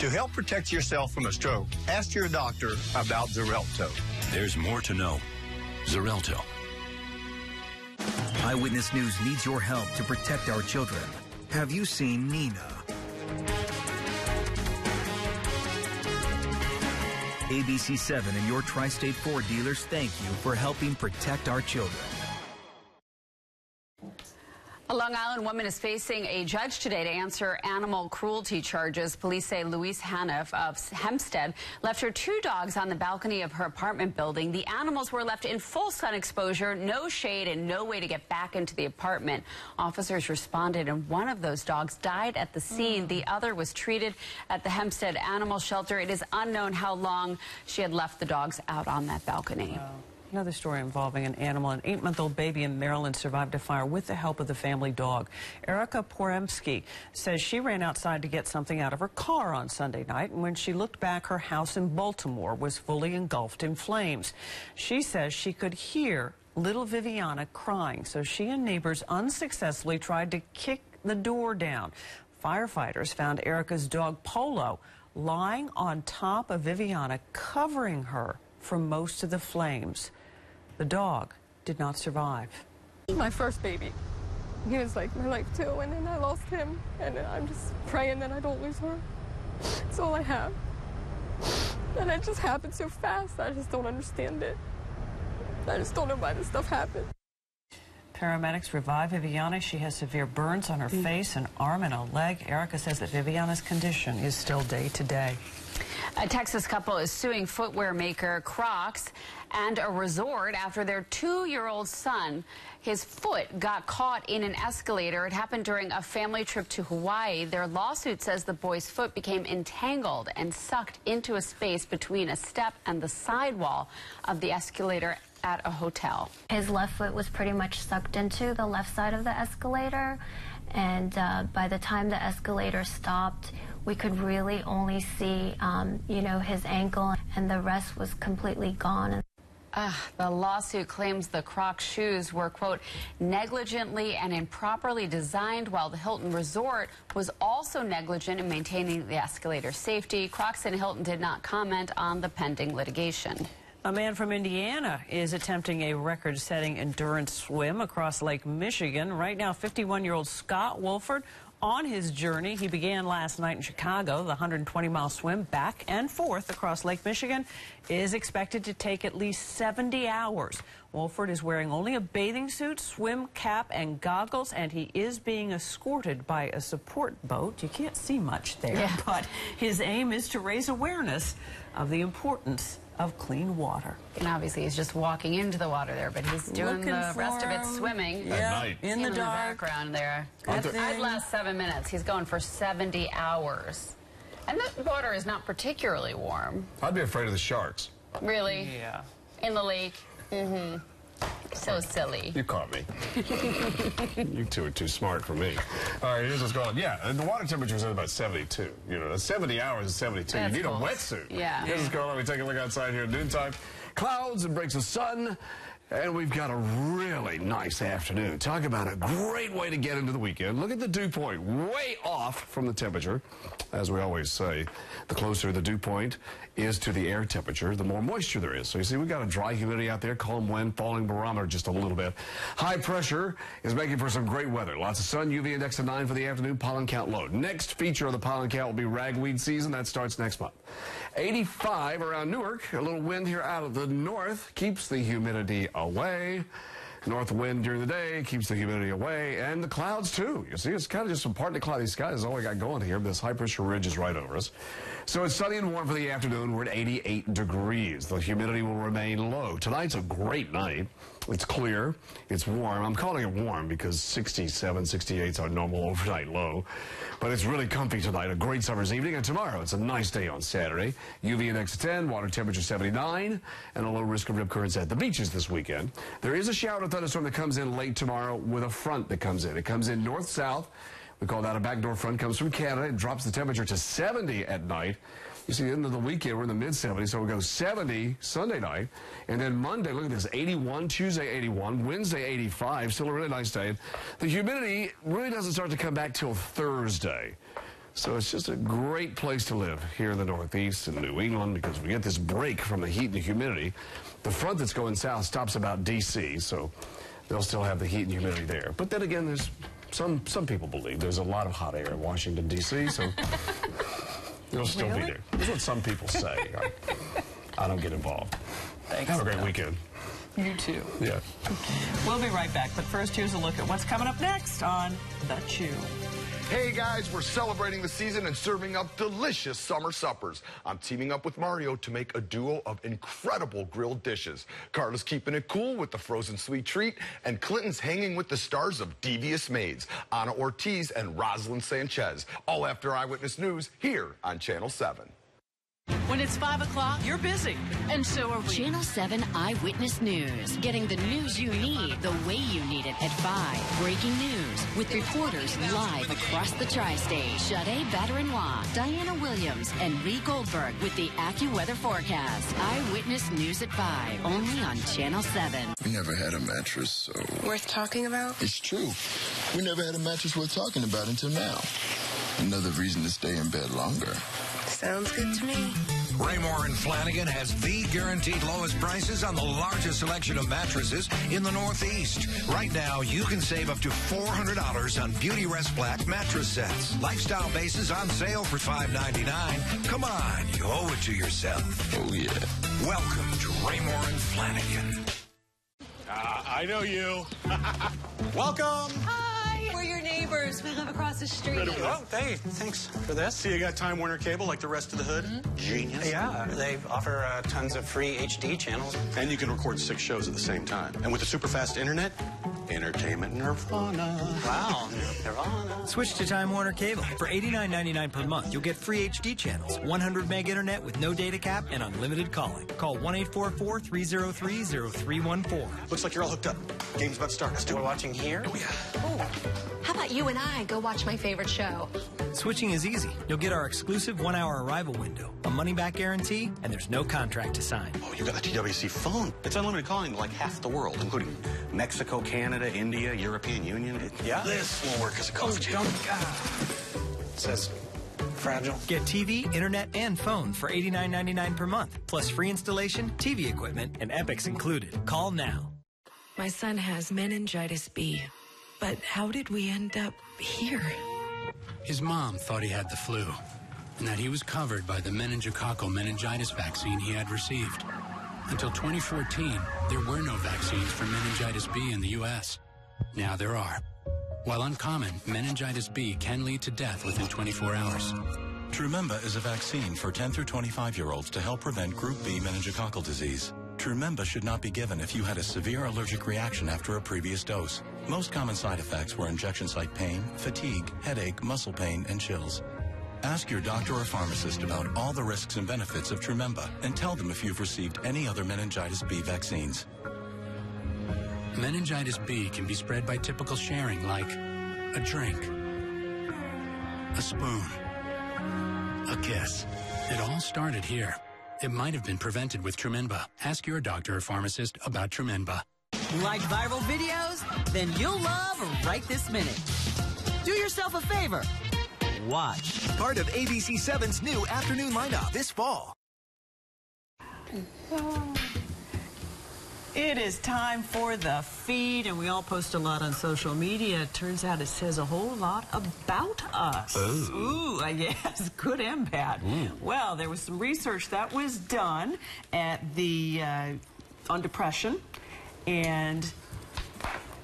To help protect yourself from a stroke, ask your doctor about Xarelto. There's more to know. Xarelto. Eyewitness News needs your help to protect our children. Have you seen Nina? ABC-7 and your Tri-State Ford dealers thank you for helping protect our children. A Long Island woman is facing a judge today to answer animal cruelty charges. Police say Louise Haniff of Hempstead left her 2 dogs on the balcony of her apartment building. The animals were left in full sun exposure, no shade, and no way to get back into the apartment. Officers responded, and one of those dogs died at the scene. The other was treated at the Hempstead Animal Shelter. It is unknown how long she had left the dogs out on that balcony. Wow. Another story involving an animal. An 8-month-old baby in Maryland survived a fire with the help of the family dog. Erica Poremski says she ran outside to get something out of her car on Sunday night, and when she looked back, her house in Baltimore was fully engulfed in flames. She says she could hear little Viviana crying, so she and neighbors unsuccessfully tried to kick the door down. Firefighters found Erica's dog Polo lying on top of Viviana, covering her from most of the flames. The dog did not survive. My first baby. He was like my life too, and then I lost him, and I'm just praying that I don't lose her. That's all I have. And it just happened so fast. I just don't understand it. I just don't know why this stuff happened. Paramedics revive Viviana. She has severe burns on her face, an arm, and a leg. Erica says that Viviana's condition is still day to day. A Texas couple is suing footwear maker Crocs and a resort after their 2-year-old son, his foot got caught in an escalator. It happened during a family trip to Hawaii. Their lawsuit says the boy's foot became entangled and sucked into a space between a step and the sidewall of the escalator at a hotel. His left foot was pretty much sucked into the left side of the escalator, and by the time the escalator stopped, we could really only see, you know, his ankle, and the rest was completely gone. The lawsuit claims the Crocs shoes were, quote, negligently and improperly designed, while the Hilton Resort was also negligent in maintaining the escalator's safety. Crocs and Hilton did not comment on the pending litigation. A man from Indiana is attempting a record-setting endurance swim across Lake Michigan. Right now, 51-year-old Scott Wolford on his journey. He began last night in Chicago. The 120-mile swim back and forth across Lake Michigan is expected to take at least 70 hours. Wolford is wearing only a bathing suit, swim cap, and goggles, and he is being escorted by a support boat. You can't see much there, but his aim is to raise awareness of the importance of clean water. And obviously he's just walking into the water there, but he's doing the rest of it swimming. In the dark. Background there. I'd last 7 minutes. He's going for 70 hours. And the water is not particularly warm. I'd be afraid of the sharks. Really? Yeah. In the lake? Mm-hmm. So silly. You caught me. You two are too smart for me. All right, here's what's going on. Yeah, the water temperature is at about 72. You know, 70 hours is 72. That's you need cool. a wetsuit. Yeah. Here's what's going on. We take a look outside here at noontime. Clouds and breaks of sun. And we've got a really nice afternoon. Talk about a great way to get into the weekend. Look at the dew point, way off from the temperature. As we always say, the closer the dew point is to the air temperature, the more moisture there is. So you see, we've got a dry humidity out there, calm wind, falling barometer just a little bit. High pressure is making for some great weather. Lots of sun, UV index of 9 for the afternoon, pollen count low. Next feature of the pollen count will be ragweed season. That starts next month. 85 around Newark. A little wind here out of the north keeps the humidity away. North wind during the day keeps the humidity away, and the clouds too. You see, it's kind of just some partly cloudy skies is all we got going here. This high pressure ridge is right over us. So it's sunny and warm for the afternoon. We're at 88 degrees. The humidity will remain low. Tonight's a great night. It's clear. It's warm. I'm calling it warm because 67, 68 is our normal overnight low. But it's really comfy tonight. A great summer's evening. And tomorrow, it's a nice day on Saturday. UV index of 10, water temperature 79, and a low risk of rip currents at the beaches this weekend. There is a shower and thunderstorm that comes in late tomorrow with a front that comes in. It comes in north-south. We call that a backdoor front. Comes from Canada. It drops the temperature to 70 at night. You see, the end of the weekend, we're in the mid-70s, so we go 70 Sunday night. And then Monday, look at this, 81, Tuesday 81, Wednesday 85, still a really nice day. The humidity really doesn't start to come back till Thursday. So it's just a great place to live here in the Northeast and New England because we get this break from the heat and the humidity. The front that's going south stops about D.C., so they'll still have the heat and humidity there. But then again, there's some people believe there's a lot of hot air in Washington, D.C., so it'll still be there. That's what some people say. I don't get involved. Thanks. Have a great weekend. You too. Yeah. We'll be right back, but first here's a look at what's coming up next on The Chew. Hey guys, we're celebrating the season and serving up delicious summer suppers. I'm teaming up with Mario to make a duo of incredible grilled dishes. Carla's keeping it cool with the frozen sweet treat, and Clinton's hanging with the stars of Devious Maids, Ana Ortiz and Rosalind Sanchez. All after Eyewitness News here on Channel 7. When it's 5 o'clock, you're busy. And so are we. Channel 7 Eyewitness News. Getting the news you need the way you need it at 5. Breaking news with reporters live across the tri-state. Sade Badaranois, Diana Williams, and Ree Goldberg with the AccuWeather forecast. Eyewitness News at 5. Only on Channel 7. We never had a mattress, so... Worth talking about? It's true. We never had a mattress worth talking about until now. Another reason to stay in bed longer. Sounds good to me. Raymore and Flanagan has the guaranteed lowest prices on the largest selection of mattresses in the Northeast. Right now, you can save up to $400 on Beauty Rest Black mattress sets. Lifestyle bases on sale for $5.99. Come on, you owe it to yourself. Oh, yeah. Welcome to Raymore and Flanagan. I know you. Welcome. Hi. We're your neighbors. We live across the street. Oh, hey, thanks for this. So you got Time Warner Cable like the rest of the hood? Mm-hmm. Genius. Yeah, they offer tons of free HD channels. And you can record 6 shows at the same time. And with the super fast internet, entertainment nirvana. Wow, nirvana. Switch to Time Warner Cable. For $89.99 per month, you'll get free HD channels, 100 meg internet with no data cap, and unlimited calling. Call 1-844-303-0314. Looks like you're all hooked up. Game's about to start. Let's do it. We're watching here? Oh, yeah. Oh. How about you and I go watch my favorite show? Switching is easy. You'll get our exclusive 1-hour arrival window, a money-back guarantee, and there's no contract to sign. Oh, you got the TWC phone. It's unlimited calling to like half the world, including Mexico, Canada, India, European Union. Yeah? This will work as a coffee table. It says fragile. Get TV, internet, and phone for $89.99 per month, plus free installation, TV equipment, and Epics included. Call now. My son has meningitis B, but how did we end up here? His mom thought he had the flu, and that he was covered by the meningococcal meningitis vaccine he had received. Until 2014, there were no vaccines for meningitis B in the U.S. Now there are. While uncommon, meningitis B can lead to death within 24 hours. Trumemba is a vaccine for 10 through 25-year-olds to help prevent Group B meningococcal disease. Trumemba should not be given if you had a severe allergic reaction after a previous dose. Most common side effects were injection site pain, fatigue, headache, muscle pain, and chills. Ask your doctor or pharmacist about all the risks and benefits of Trumemba and tell them if you've received any other meningitis B vaccines. Meningitis B can be spread by typical sharing like a drink, a spoon, a kiss. It all started here. It might have been prevented with Trumemba. Ask your doctor or pharmacist about Trumemba. Like viral videos? Then you'll love Right This Minute. Do yourself a favor. Watch. Part of ABC-7's new afternoon lineup this fall. It is time for the feed, and we all post a lot on social media. It turns out it says a whole lot about us. Ooh, yes, good and bad. Well, there was some research that was done at the on depression, and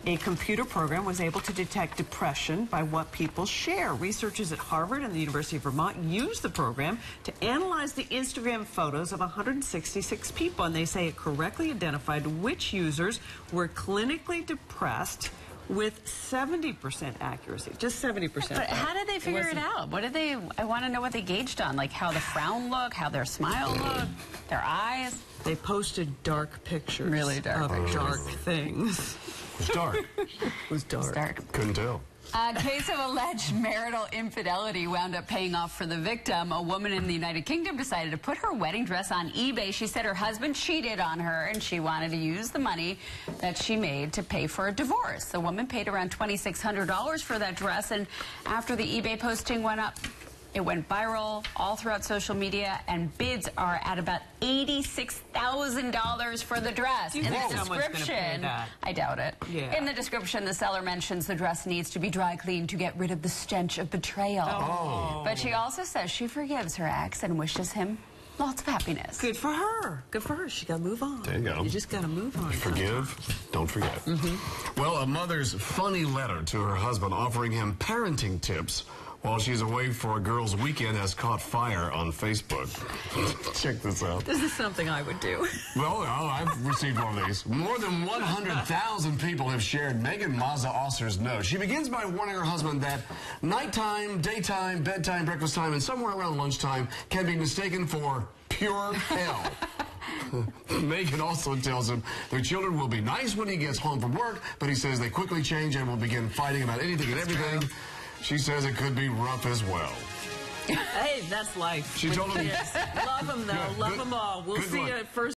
a computer program was able to detect depression by what people share. Researchers at Harvard and the University of Vermont used the program to analyze the Instagram photos of 166 people, and they say it correctly identified which users were clinically depressed with 70% accuracy, just 70%. But how did they figure it out? What did they, I want to know what they gauged on, like how the frown looked, how their smile looked, their eyes. They posted dark pictures. Really dark pictures. Dark things. It was dark. It was dark. It's dark. Couldn't tell. A case of alleged marital infidelity wound up paying off for the victim. A woman in the United Kingdom decided to put her wedding dress on eBay. She said her husband cheated on her, and she wanted to use the money that she made to pay for a divorce. The woman paid around $2,600 for that dress, and after the eBay posting went up, it went viral all throughout social media, and bids are at about $86,000 for the dress. In the description, I doubt it. Yeah. In the description, the seller mentions the dress needs to be dry cleaned to get rid of the stench of betrayal. Oh. But she also says she forgives her ex and wishes him lots of happiness. Good for her. Good for her. She got to move on. There you go. You just got to move on. Forgive, don't forget. Well, a mother's funny letter to her husband offering him parenting tips while she's away for a girls' weekend has caught fire on Facebook. Check this out. This is something I would do. Well, I've received one of these. More than 100,000 people have shared Megan Mazza-Osser's note. She begins by warning her husband that nighttime, daytime, bedtime, breakfast time, and somewhere around lunchtime can be mistaken for pure hell. Megan also tells him their children will be nice when he gets home from work, but he says they quickly change and will begin fighting about anything and everything. She says it could be rough as well. Hey, that's life. She told him. Love them, though. Love them all. We'll see you at first.